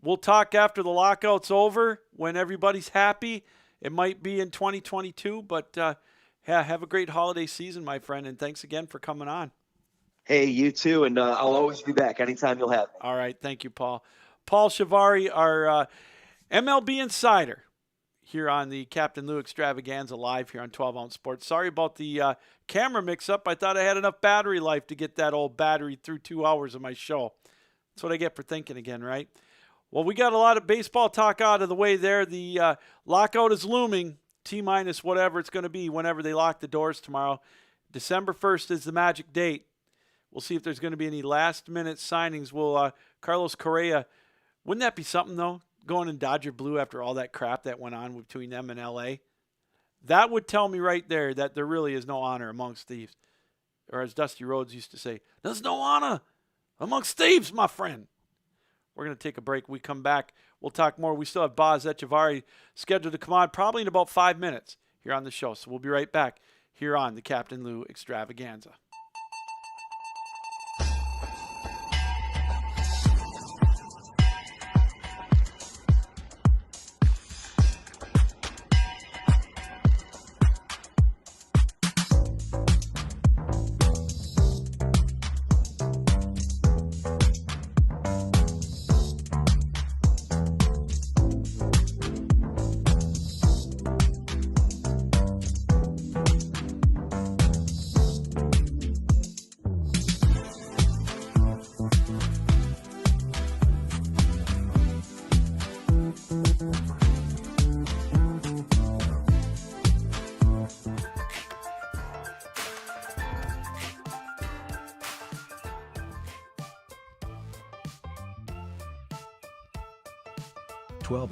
We'll talk after the lockout's over when everybody's happy. It might be in 2022, but have a great holiday season, my friend, and thanks again for coming on. Hey, you too, and I'll always be back anytime you'll have me. All right, thank you, Paul. Paul Shivari, our MLB insider, here on the Captain Lou Extravaganza live here on 12 Ounce Sports. Sorry about the camera mix-up. I thought I had enough battery life to get that old battery through 2 hours of my show. That's what I get for thinking again, right? Well, we got a lot of baseball talk out of the way there. The lockout is looming, T-minus whatever it's going to be whenever they lock the doors tomorrow. December 1st is the magic date. We'll see if there's going to be any last-minute signings. Will Carlos Correa, wouldn't that be something, though? Going in Dodger blue after all that crap that went on between them and L.A. That would tell me right there that there really is no honor amongst thieves. Or as Dusty Rhodes used to say, there's no honor amongst thieves, my friend. We're going to take a break. We come back. We'll talk more. We still have Boz Echevarri scheduled to come on probably in about 5 minutes here on the show. So we'll be right back here on the Captain Lou Extravaganza.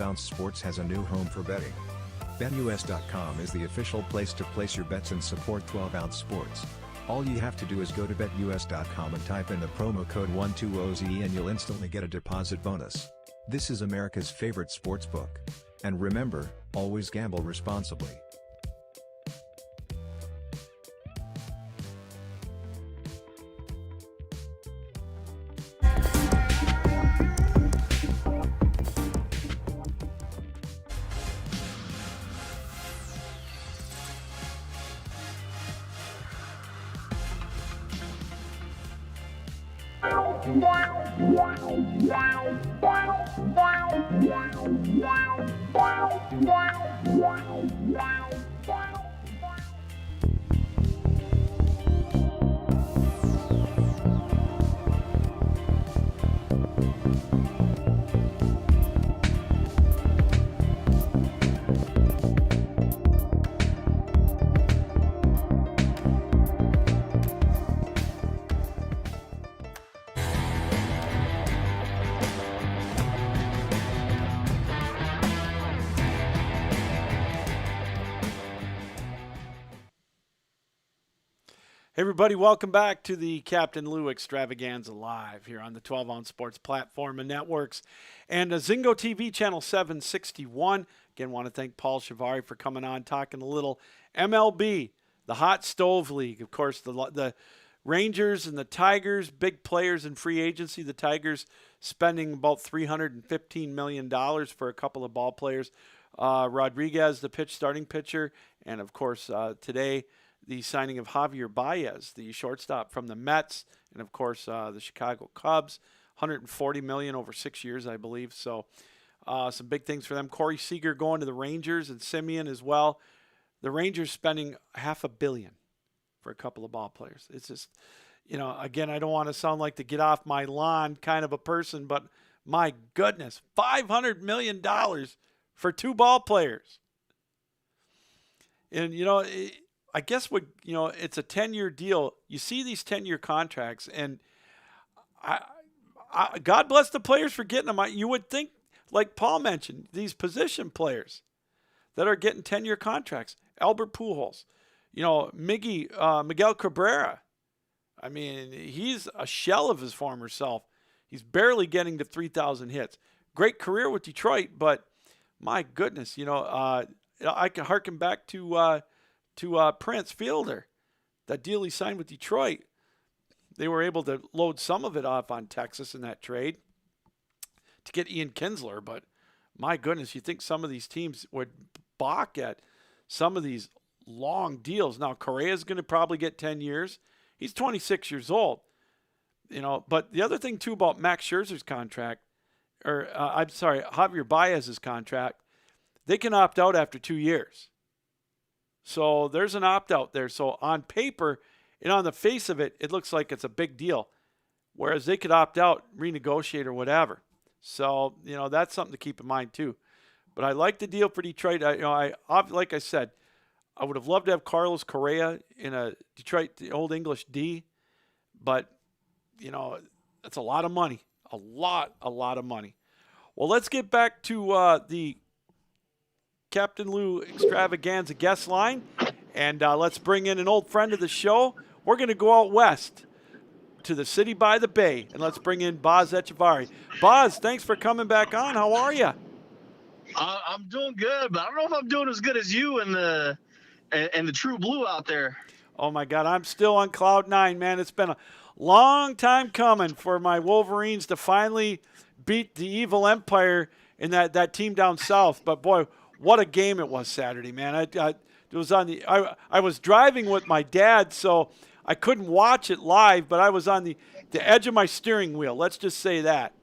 Ounce Sports has a new home for betting. BetUS.com is the official place to place your bets and support 12-ounce sports. All you have to do is go to BetUS.com and type in the promo code 120ZE and you'll instantly get a deposit bonus. This is America's favorite sports book. And remember, always gamble responsibly. Hey everybody, welcome back to the Captain Lou Extravaganza Live here on the 12-Ounce Sports platform and networks and Zingo TV channel 761. Again, want to thank Paul Shivari for coming on, talking a little MLB, the Hot Stove League. Of course, the Rangers and the Tigers, big players in free agency. The Tigers spending about $315 million for a couple of ball players. Rodriguez, the starting pitcher, and of course today, the signing of Javier Baez, the shortstop from the Mets, and of course the Chicago Cubs, $140 million over 6 years, I believe. So some big things for them. Corey Seager going to the Rangers and Simeon as well. The Rangers spending $500 million for a couple of ball players. It's just, again, I don't want to sound like the get off my lawn kind of a person, but my goodness, $500 million for 2 ball players. And, I guess it's a 10-year deal. You see these 10-year contracts, and I God bless the players for getting them. You would think, like Paul mentioned, these position players that are getting 10-year contracts. Albert Pujols, Miguel Cabrera. I mean, he's a shell of his former self. He's barely getting to 3,000 hits. Great career with Detroit, but my goodness, I can harken back to Prince Fielder, that deal he signed with Detroit. They were able to load some of it off on Texas in that trade to get Ian Kinsler, but my goodness, you think some of these teams would balk at some of these long deals. Now, Correa's going to probably get 10 years. He's 26 years old. But the other thing, too, about Max Scherzer's contract, Javier Baez's contract, they can opt out after 2 years. So there's an opt-out there. So on paper and on the face of it, it looks like it's a big deal. Whereas they could opt out, renegotiate or whatever. So, that's something to keep in mind too. But I like the deal for Detroit. Like I said, I would have loved to have Carlos Correa in a Detroit Old English D. But, that's a lot of money. A lot of money. Well, let's get back to the Captain Lou Extravaganza guest line, and let's bring in an old friend of the show. We're going to go out west. to the city by the bay, and let's bring in Boz Echevarri. Boz, thanks for coming back on. How are you? I'm doing good, but I don't know if I'm doing as good as you and the True Blue out there. Oh, my God, I'm still on cloud nine, man. It's been a long time coming for my Wolverines to finally beat the evil Empire in that team down south. But, boy, what a game it was Saturday, man. It was I was driving with my dad, so I couldn't watch it live, but I was on the edge of my steering wheel. Let's just say that.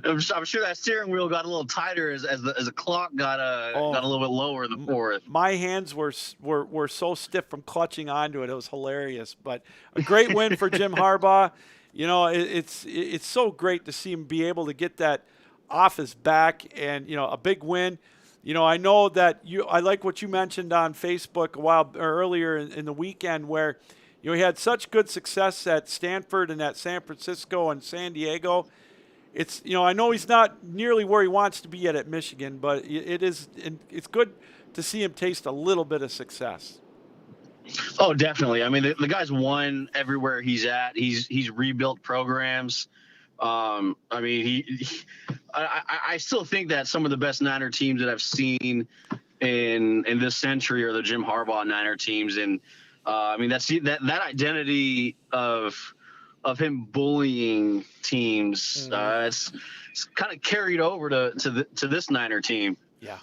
I'm sure that steering wheel got a little tighter as the clock got a little bit lower in the fourth. My hands were so stiff from clutching onto it. It was hilarious. But a great win for Jim Harbaugh. You know, it's so great to see him be able to get that off his back, and a big win. I know that I like what you mentioned on Facebook a while earlier in the weekend, where he had such good success at Stanford and at San Francisco and San Diego. It's I know he's not nearly where he wants to be at Michigan, but it's good to see him taste a little bit of success. Oh, definitely. I mean, the guy's won everywhere he's at. He's rebuilt programs. I mean, I still think that some of the best Niner teams that I've seen in this century are the Jim Harbaugh Niner teams, and I mean that identity of him bullying teams. It's kind of carried over to this Niner team. Yeah,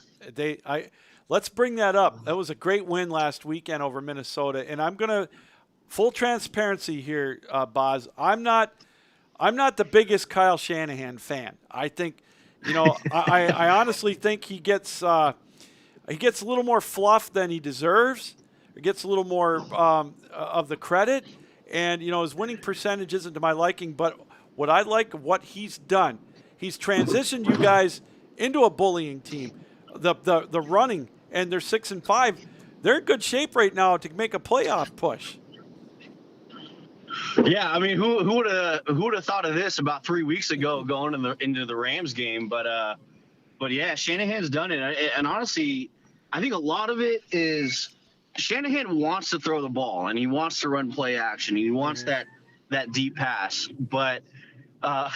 let's bring that up. That was a great win last weekend over Minnesota, and I'm gonna full transparency here, Boz. I'm not the biggest Kyle Shanahan fan. I think, I honestly think he gets a little more fluff than he deserves. He gets a little more of the credit, and his winning percentage isn't to my liking. But what I like, what he's done, he's transitioned you guys into a bullying team. The running, and they're 6-5. They're in good shape right now to make a playoff push. Yeah, I mean, who would have thought of this about 3 weeks ago going into the Rams game? But yeah, Shanahan's done it, and honestly, I think a lot of it is Shanahan wants to throw the ball and he wants to run play action. He wants that deep pass. But I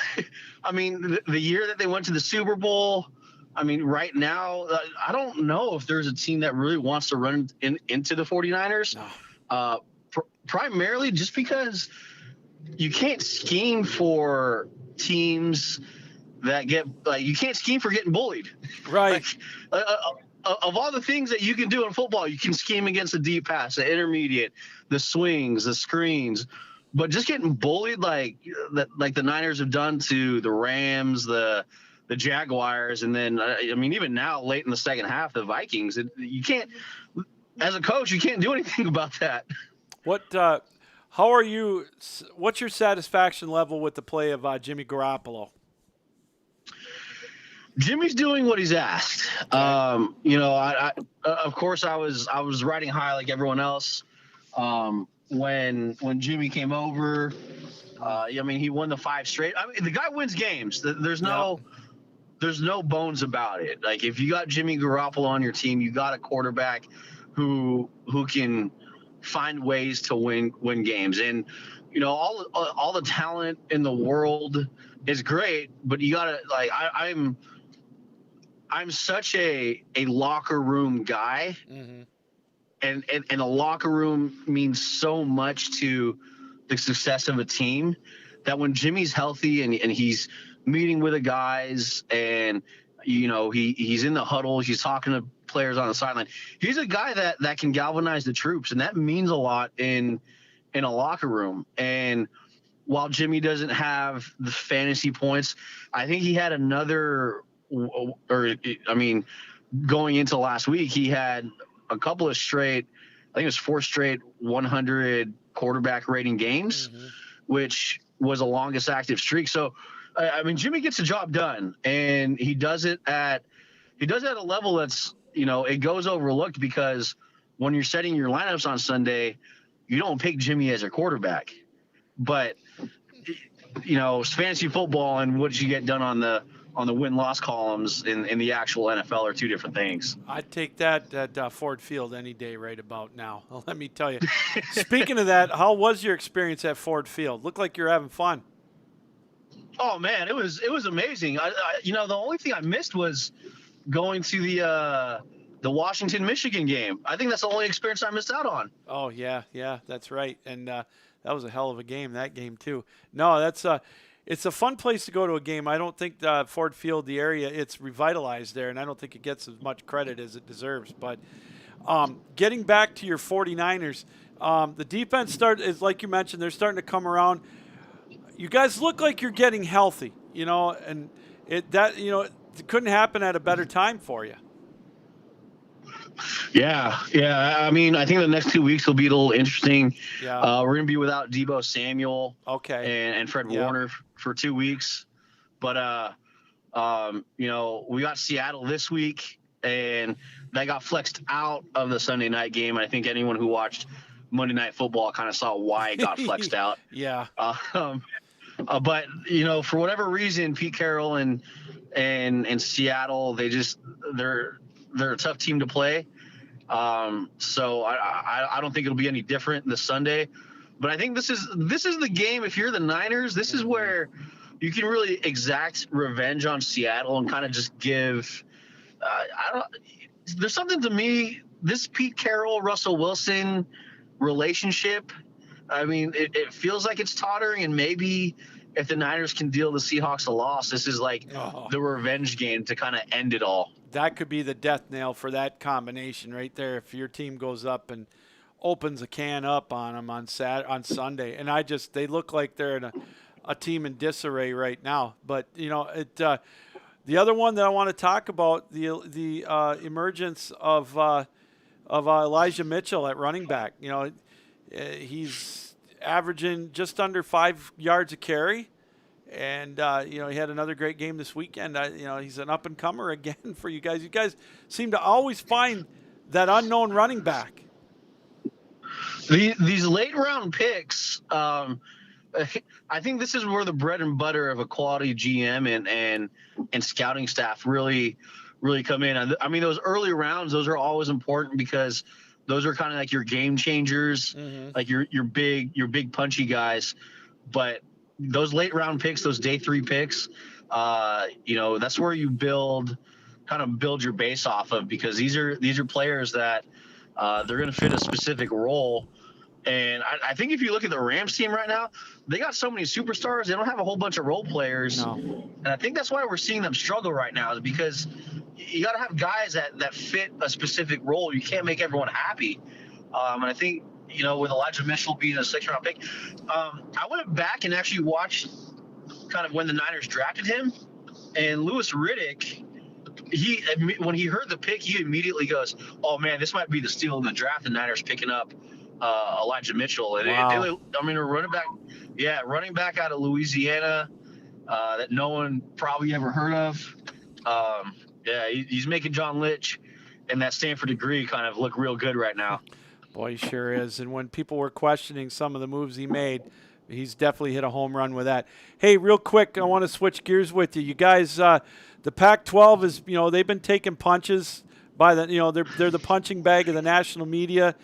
mean, the year that they went to the Super Bowl, I mean, right now, I don't know if there's a team that really wants to run into the 49ers. No. Primarily just because you can't scheme for teams that you can't scheme for getting bullied. Right. Of all the things that you can do in football, you can scheme against the deep pass, the intermediate, the swings, the screens, but just getting bullied like the Niners have done to the Rams, the Jaguars, and then I mean, even now late in the second half, the Vikings. You can't, as a coach, you can't do anything about that. How are you? What's your satisfaction level with the play of Jimmy Garoppolo? Jimmy's doing what he's asked. I of course I was riding high like everyone else when Jimmy came over. I mean, he won the 5 straight. I mean, the guy wins games. There's no bones about it. Like, if you got Jimmy Garoppolo on your team, you got a quarterback who can find ways to win games. And all the talent in the world is great, but you gotta, like, I'm such a locker room guy, and a locker room means so much to the success of a team, that when Jimmy's healthy and he's meeting with the guys, and he's in the huddle, he's talking to players on the sideline, he's a guy that can galvanize the troops, and that means a lot in a locker room. And while Jimmy doesn't have the fantasy points, I think he had going into last week, he had a couple of straight, I think it was 4 straight 100 quarterback rating games, which was the longest active streak. So, I mean, Jimmy gets the job done, and he does it at a level that's, it goes overlooked, because when you're setting your lineups on Sunday, you don't pick Jimmy as a quarterback. But, fantasy football and what you get done on the win-loss columns in the actual NFL are two different things. I'd take that at Ford Field any day right about now. Let me tell you. Speaking of that, how was your experience at Ford Field? Looked like you're having fun. Oh man, it was amazing. The only thing I missed was going to the Washington-Michigan game. I think that's the only experience I missed out on. Oh yeah, that's right. And that was a hell of a game. That game too. No, it's a fun place to go to a game. I don't think Ford Field, the area, it's revitalized there, and I don't think it gets as much credit as it deserves. But getting back to your 49ers, the defense is like you mentioned, they're starting to come around. You guys look like you're getting healthy, and it couldn't happen at a better time for you. Yeah. I mean, I think the next 2 weeks will be a little interesting. Yeah. We're going to be without Deebo Samuel. Okay. And Fred Warner for 2 weeks. But, we got Seattle this week, and that got flexed out of the Sunday night game. I think anyone who watched Monday Night Football kind of saw why it got flexed out. Yeah. But for whatever reason, Pete Carroll and Seattle, they're a tough team to play. So I don't think it'll be any different this Sunday. But I think this is the game. If you're the Niners, this is where you can really exact revenge on Seattle and kind of just give. There's something to me. This Pete Carroll, Russell Wilson relationship. I mean, it feels like it's tottering, and maybe if the Niners can deal the Seahawks a loss, this is like the revenge game to kind of end it all. That could be the death nail for that combination right there. If your team goes up and opens a can up on them on Sunday, and they look like they're in a team in disarray right now. But the other one that I want to talk about, the emergence of Elijah Mitchell at running back. He's averaging just under 5 yards a carry. And, he had another great game this weekend. He's an up-and-comer again for you guys. You guys seem to always find that unknown running back. These late-round picks, I think this is where the bread and butter of a quality GM and scouting staff really come in. I mean, those early rounds, those are always important because those are kind of like your game changers, like your big punchy guys. But those late round picks, those day 3 picks, that's where you build your base off of, because these are players that they're going to fit a specific role. And I think if you look at the Rams team right now, they got so many superstars. They don't have a whole bunch of role players. No. And I think that's why we're seeing them struggle right now, is because you got to have guys that fit a specific role. You can't make everyone happy. And I think, with Elijah Mitchell being a 6th-round pick, I went back and actually watched kind of when the Niners drafted him. And Louis Riddick, when he heard the pick, he immediately goes, "Oh man, this might be the steal of the draft." The Niners picking up Elijah Mitchell, and wow. a running back out of Louisiana that no one probably ever heard of. He's making John Litch and that Stanford degree kind of look real good right now. Boy, he sure is. And when people were questioning some of the moves he made, he's definitely hit a home run with that. Hey, real quick, I want to switch gears with you. You guys, the Pac-12 is, they've been taking punches by they're the punching bag of the national media.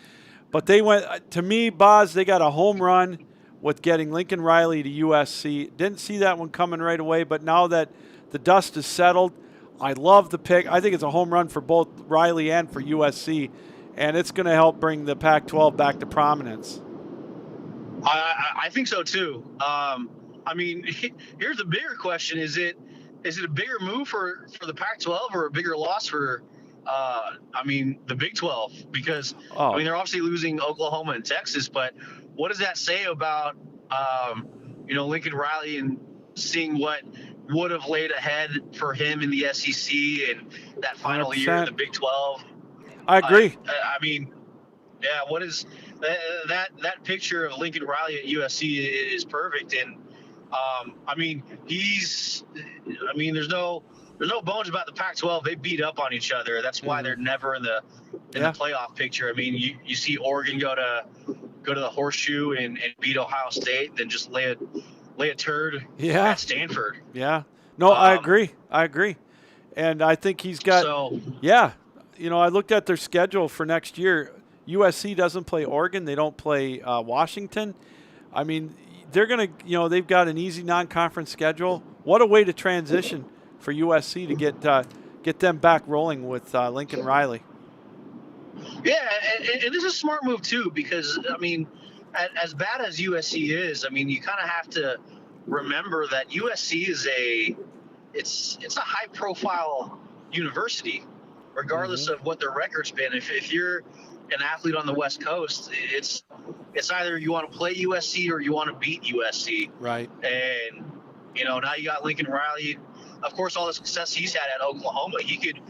But they went, to me, Boz, they got a home run with getting Lincoln Riley to USC. Didn't see that one coming right away, but now that the dust is settled, I love the pick. I think it's a home run for both Riley and for USC, and it's going to help bring the Pac-12 back to prominence. I think so too. Here's the bigger question: is it a bigger move for the Pac-12 or a bigger loss for the Big 12? Because they're obviously losing Oklahoma and Texas, but what does that say about Lincoln Riley and seeing what would have laid ahead for him in the SEC and that final 100%. Year in the Big 12? I agree. What is that picture of Lincoln Riley at USC is perfect. And there's no bones about the Pac-12. They beat up on each other. That's why they're never in the playoff picture. I mean, you see Oregon go to the horseshoe and beat Ohio State, then just lay a turd at Stanford. Yeah. No, I agree. And I think he's got yeah. I looked at their schedule for next year. USC doesn't play Oregon. They don't play Washington. I mean, they're going to, they've got an easy non-conference schedule. What a way to transition for USC to get them back rolling with Lincoln Riley. Yeah, and this is a smart move too, because I mean, as bad as USC is, I mean, you kind of have to remember that USC is it's a high-profile university, regardless of what their record's been. If you're an athlete on the West Coast, it's either you want to play USC or you want to beat USC. Right. And now you got Lincoln Riley. Of course, all the success he's had at Oklahoma, he could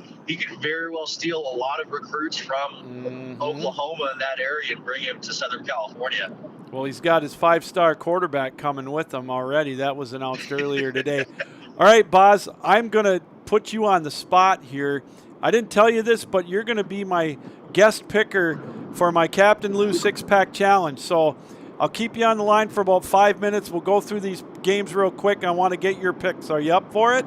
very well steal a lot of recruits from Oklahoma in that area and bring him to Southern California. Well, he's got his 5-star quarterback coming with him already. That was announced earlier today. All right, Boz, I'm going to put you on the spot here. I didn't tell you this, but you're going to be my guest picker for my Captain Lou 6-Pack Challenge. So I'll keep you on the line for about 5 minutes. We'll go through these games real quick. I want to get your picks. Are you up for it?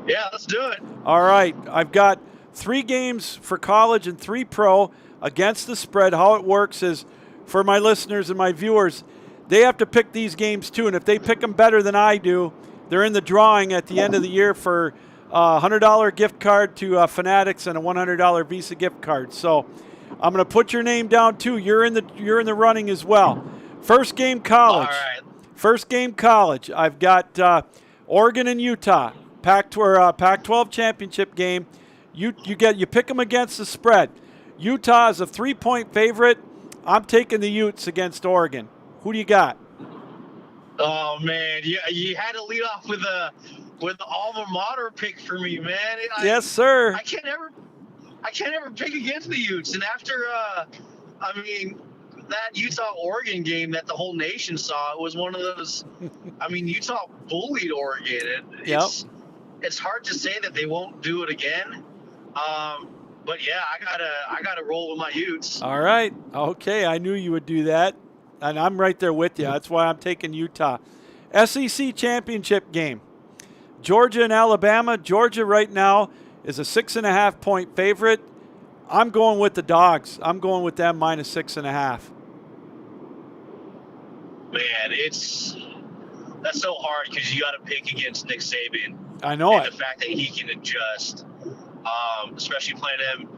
Yeah, let's do it. All right. I've got 3 games for college and 3 pro against the spread. How it works is, for my listeners and my viewers, they have to pick these games too. And if they pick them better than I do, they're in the drawing at the end of the year for a $100 gift card to Fanatics and a $100 Visa gift card. So I'm going to put your name down too. You're in the running as well. First game college. All right. First game college. I've got Oregon and Utah. Pac-12 championship game. You pick them against the spread. Utah is a 3-point favorite. I'm taking the Utes against Oregon. Who do you got? Oh man, you had to lead off with the alma mater pick for me, man. Yes, sir. I can't ever pick against the Utes. And after that Utah-Oregon game that the whole nation saw, it was one of those. I mean, Utah bullied Oregon. It's hard to say that they won't do it again. But yeah, I gotta roll with my Utes. All right. Okay, I knew you would do that, and I'm right there with you. That's why I'm taking Utah. SEC championship game. Georgia and Alabama. Georgia right now is a 6.5-point favorite. I'm going with the Dogs. I'm going with them minus 6.5. Man, that's so hard because you got to pick against Nick Saban. I know and it. The fact that he can adjust, especially playing him,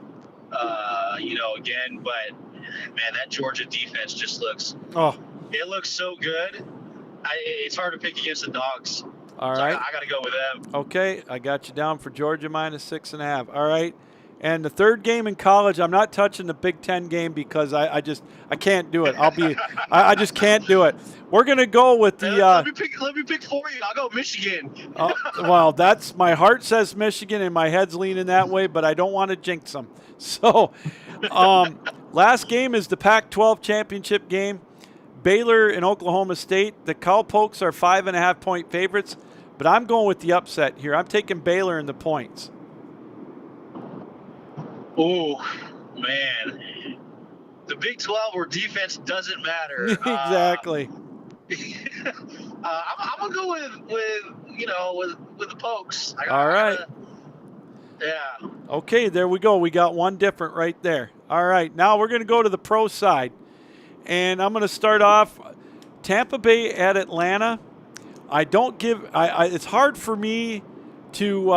again. But man, that Georgia defense just looks. Oh. It looks so good. It's hard to pick against the Dogs. All right. I got to go with them. Okay, I got you down for Georgia minus 6.5. All right. And the third game in college, I'm not touching the Big Ten game because I can't do it. I just can't do it. We're gonna go with the. Let me pick for you. I'll go Michigan. Well, that's my heart says Michigan and my head's leaning that way, but I don't want to jinx them. So, last game is the Pac-12 championship game. Baylor and Oklahoma State. The Cowpokes are 5.5-point favorites, but I'm going with the upset here. I'm taking Baylor in the points. Oh, man. The Big 12 where defense doesn't matter. Exactly. I'm going to go with the Pokes. All right. Yeah. Okay, there we go. We got one different right there. All right, now we're going to go to the pro side. And I'm going to start off Tampa Bay at Atlanta. It's hard for me to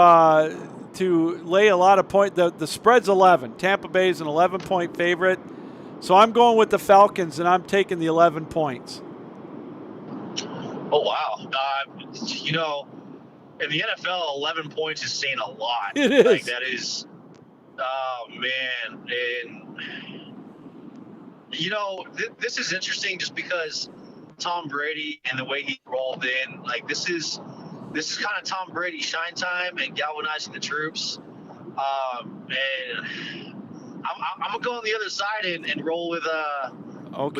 lay a lot of points. The spread's 11. Tampa Bay is an 11-point favorite. So I'm going with the Falcons, and I'm taking the 11 points. Oh, wow. In the NFL, 11 points is saying a lot. It is. Like, that is – oh, man. And, this is interesting just because Tom Brady and the way he rolled in, like, this is kind of Tom Brady shine time and galvanizing the troops. And I'm going to go on the other side and roll with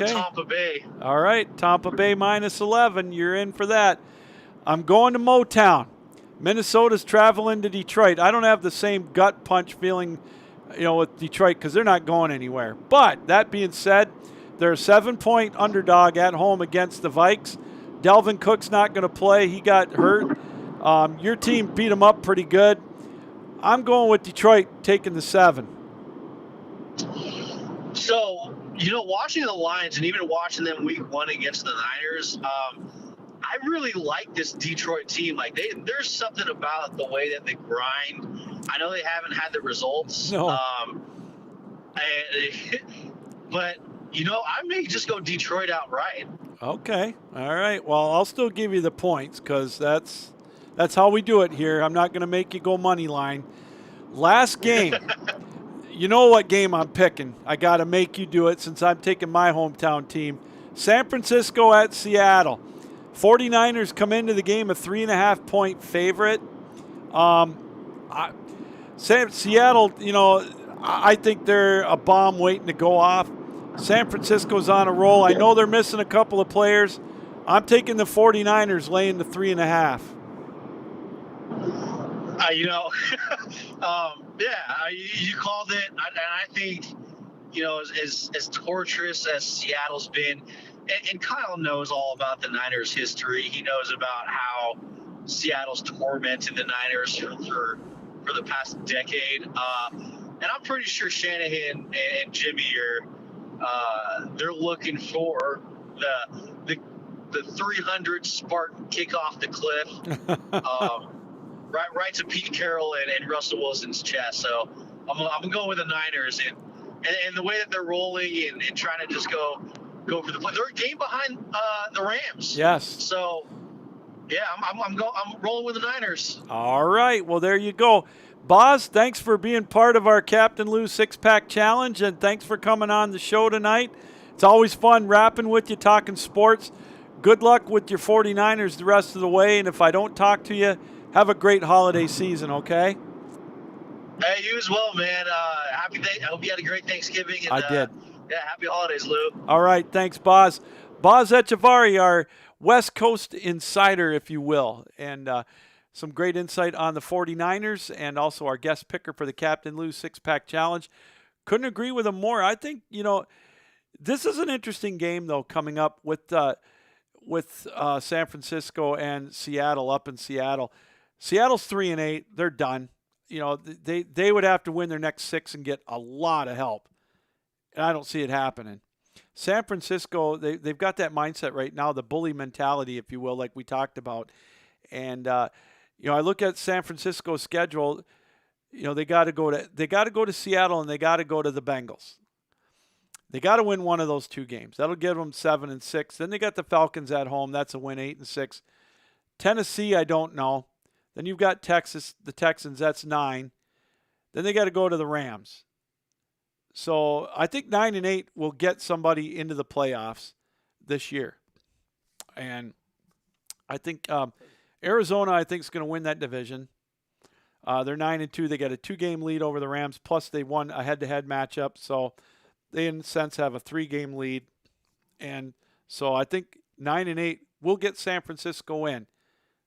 Tampa Bay. All right, Tampa Bay minus 11. You're in for that. I'm going to Motown. Minnesota's traveling to Detroit. I don't have the same gut punch feeling, with Detroit because they're not going anywhere. But that being said, they're a 7-point underdog at home against the Vikes. Delvin Cook's not going to play. He got hurt. Your team beat them up pretty good. I'm going with Detroit taking the 7. So, watching the Lions and even watching them week 1 against the Niners, I really like this Detroit team. Like, there's something about the way that they grind. I know they haven't had the results. No. But, I may just go Detroit outright. Okay. All right. Well, I'll still give you the points because that's how we do it here. I'm not going to make you go money line. Last game. You know what game I'm picking. I got to make you do it since I'm taking my hometown team. San Francisco at Seattle. 49ers come into the game a 3.5-point favorite. Seattle, I think they're a bomb waiting to go off. San Francisco's on a roll. I know they're missing a couple of players. I'm taking the 49ers laying the 3.5. You called it, and I think, as torturous as Seattle's been, and Kyle knows all about the Niners' history. He knows about how Seattle's tormented the Niners for the past decade. And I'm pretty sure Shanahan and Jimmy they're looking for the 300 Spartan kick off the cliff. Right to Pete Carroll and Russell Wilson's chest. So I'm going with the Niners and the way that they're rolling and trying to just go for the play. They're a game behind the Rams. Yes. So yeah, I'm rolling with the Niners. All right. Well, there you go. Boz, thanks for being part of our Captain Lou 6-Pack Challenge, and thanks for coming on the show tonight. It's always fun rapping with you, talking sports. Good luck with your 49ers the rest of the way, and if I don't talk to you, have a great holiday season, okay? Hey, you as well, man. I hope you had a great Thanksgiving. And, I did. Yeah, happy holidays, Lou. All right, thanks, Boz. Boz Echevarri, our West Coast insider, if you will, and some great insight on the 49ers and also our guest picker for the Captain Lou 6-Pack Challenge. Couldn't agree with him more. I think, this is an interesting game, though, coming up with San Francisco and Seattle up in Seattle. Seattle's 3-8. They're done. They would have to win their next 6 and get a lot of help. And I don't see it happening. San Francisco, they've got that mindset right now, the bully mentality, if you will, like we talked about. And I look at San Francisco's schedule. They got to go to Seattle and they got to go to the Bengals. They got to win one of those 2 games. That'll give them 7-6. Then they got the Falcons at home. That's a win, 8-6. Tennessee, I don't know. Then you've got Texas, the Texans. That's 9. Then they got to go to the Rams. So I think 9-8 will get somebody into the playoffs this year. And I think Arizona, I think, is going to win that division. They're 9-2. They got a 2-game lead over the Rams. Plus, they won a head-to-head matchup. So they, in a sense, have a 3-game lead. And so I think 9-8 will get San Francisco in.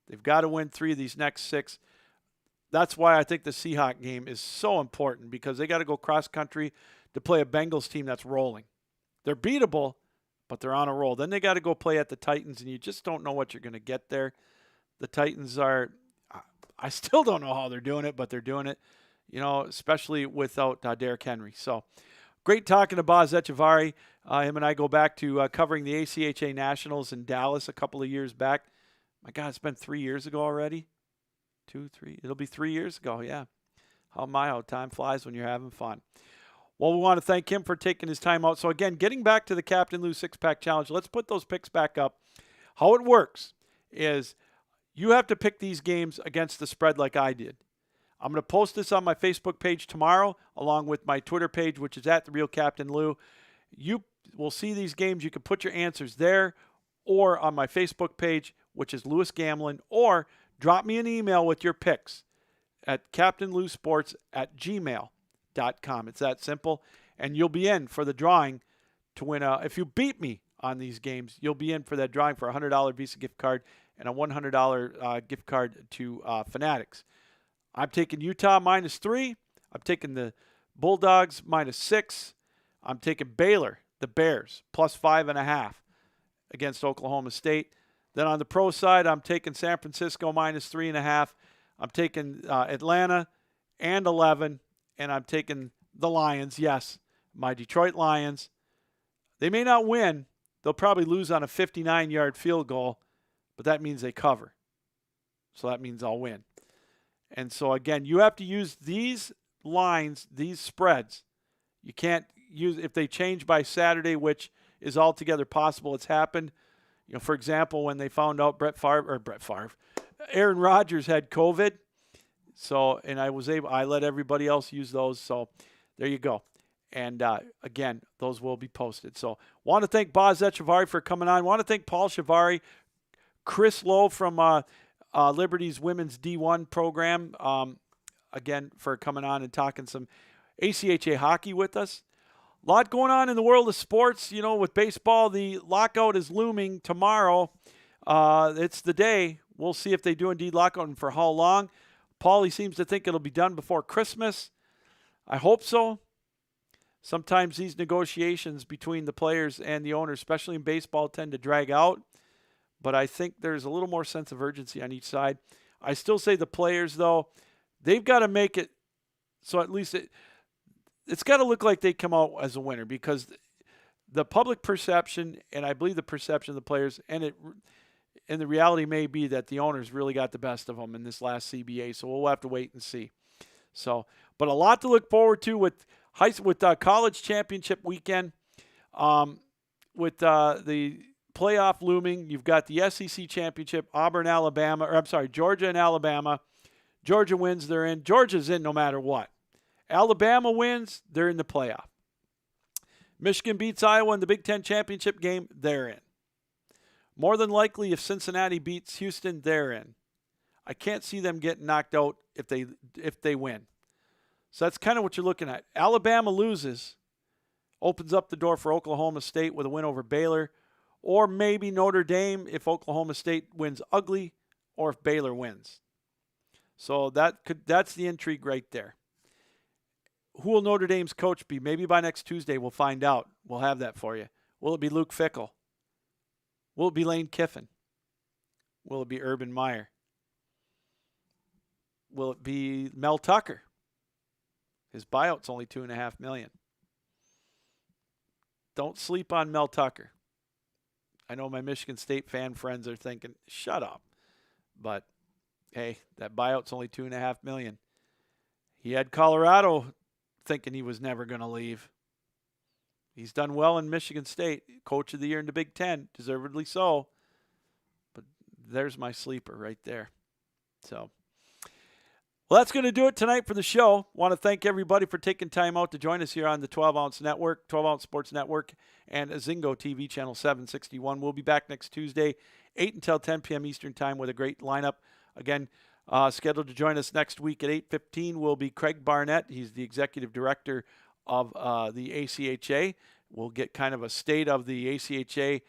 They've got to win 3 of these next 6. That's why I think the Seahawks game is so important, because they got to go cross-country to play a Bengals team that's rolling. They're beatable, but they're on a roll. Then they got to go play at the Titans, and you just don't know what you're going to get there. The Titans are – I still don't know how they're doing it, but they're doing it, especially without Derrick Henry. So great talking to Boz Echevarri. Him and I go back to covering the ACHA Nationals in Dallas a couple of years back. My God, it's been 3 years ago already. 2, 3. It'll be 3 years ago, yeah. How time flies when you're having fun. Well, we want to thank him for taking his time out. So, again, getting back to the Captain Lou 6-Pack Challenge, let's put those picks back up. How it works is you have to pick these games against the spread like I did. I'm going to post this on my Facebook page tomorrow, along with my Twitter page, which is @TheRealCaptainLou. You will see these games. You can put your answers there or on my Facebook page, which is Lewis Gambling, or drop me an email with your picks at CaptainLouSports@gmail.com. It's that simple, and you'll be in for the drawing to win. If you beat me on these games, you'll be in for that drawing for a $100 Visa gift card and a $100 gift card to Fanatics. I'm taking Utah -3. I'm taking the Bulldogs -6. I'm taking Baylor, the Bears, +5.5 against Oklahoma State. Then on the pro side, I'm taking San Francisco -3.5. I'm taking Atlanta and 11, and I'm taking the Lions. Yes, my Detroit Lions. They may not win. They'll probably lose on a 59-yard field goal, but that means they cover. So that means I'll win. And so, again, you have to use these lines, these spreads. You can't use, if they change by Saturday, which is altogether possible. It's happened. You know, for example, when they found out Aaron Rodgers had COVID. So, and I let everybody else use those. So there you go. And again, those will be posted. So want to thank Boz Echevarri for coming on. Want to thank Paul Shivari, Chris Lowe from Liberty's Women's D1 program, again, for coming on and talking some ACHA hockey with us. A lot going on in the world of sports. You know, with baseball, the lockout is looming tomorrow. It's the day. We'll see if they do indeed lockout and for how long. Paulie seems to think it'll be done before Christmas. I hope so. Sometimes these negotiations between the players and the owners, especially in baseball, tend to drag out. But I think there's a little more sense of urgency on each side. I still say the players, though, they've got to make it so at least it's got to look like they come out as a winner, because the public perception, and I believe the perception of the players, and the reality may be that the owners really got the best of them in this last CBA. So we'll have to wait and see. So, but a lot to look forward to with college championship weekend, with the playoff looming. You've got the SEC championship, Georgia and Alabama. Georgia wins, they're in. Georgia's in no matter what. Alabama wins, they're in the playoff. Michigan beats Iowa in the Big Ten championship game, they're in. More than likely, if Cincinnati beats Houston, they're in. I can't see them getting knocked out if they win. So that's kind of what you're looking at. Alabama loses, opens up the door for Oklahoma State with a win over Baylor, or maybe Notre Dame if Oklahoma State wins ugly, or if Baylor wins. So that's the intrigue right there. Who will Notre Dame's coach be? Maybe by next Tuesday we'll find out. We'll have that for you. Will it be Luke Fickell? Will it be Lane Kiffin? Will it be Urban Meyer? Will it be Mel Tucker? His buyout's only $2.5 million. Don't sleep on Mel Tucker. I know my Michigan State fan friends are thinking, shut up. But, hey, that buyout's only $2.5 million. He had Colorado thinking he was never going to leave. He's done well in Michigan State. Coach of the year in the Big Ten, deservedly so. But there's my sleeper right there. So, well, that's going to do it tonight for the show. Want to thank everybody for taking time out to join us here on the 12-Ounce Network, 12-Ounce Sports Network, and Zingo TV channel 761. We'll be back next Tuesday, 8 until 10 p.m. Eastern Time with a great lineup. Again, scheduled to join us next week at 8:15 will be Craig Barnett. He's the executive director of the ACHA. We'll get kind of a state of the ACHA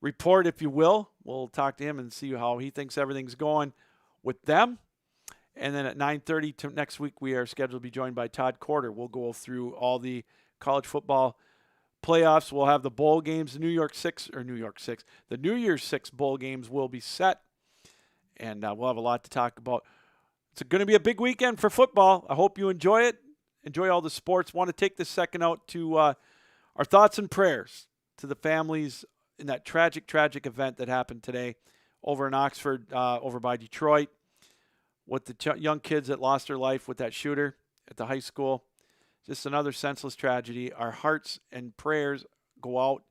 report, if you will. We'll talk to him and see how he thinks everything's going with them. And then at 9:30 next week, we are scheduled to be joined by Todd Corder. We'll go through all the college football playoffs. We'll have the bowl games. The New Year's Six bowl games will be set. And we'll have a lot to talk about. It's going to be a big weekend for football. I hope you enjoy it. Enjoy all the sports. Want to take this second out to our thoughts and prayers to the families in that tragic event that happened today over in Oxford, over by Detroit, with the young kids that lost their life with that shooter at the high school. Just another senseless tragedy. Our hearts and prayers go out.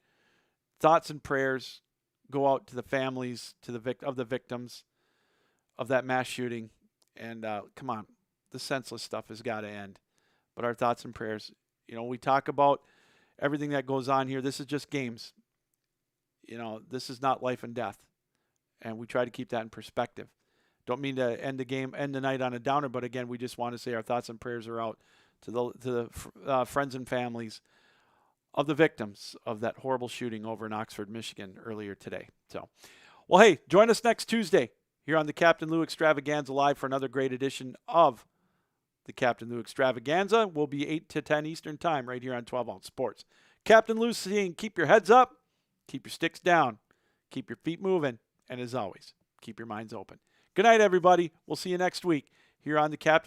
Thoughts and prayers go out to the families of the victims of that mass shooting. And come on, the senseless stuff has got to end. But our thoughts and prayers, we talk about everything that goes on here. This is just games. This is not life and death. And we try to keep that in perspective. Don't mean to end the night on a downer, but again, we just want to say our thoughts and prayers are out to the friends and families of the victims of that horrible shooting over in Oxford, Michigan earlier today. So, well, hey, join us next Tuesday here on the Captain Lou Extravaganza Live for another great edition of the Captain Lou Extravaganza. Will be 8 to 10 Eastern Time right here on 12-Ounce Sports. Captain Lou saying, keep your heads up, keep your sticks down, keep your feet moving, And as always, keep your minds open. Good night, everybody. We'll see you next week here on the Captain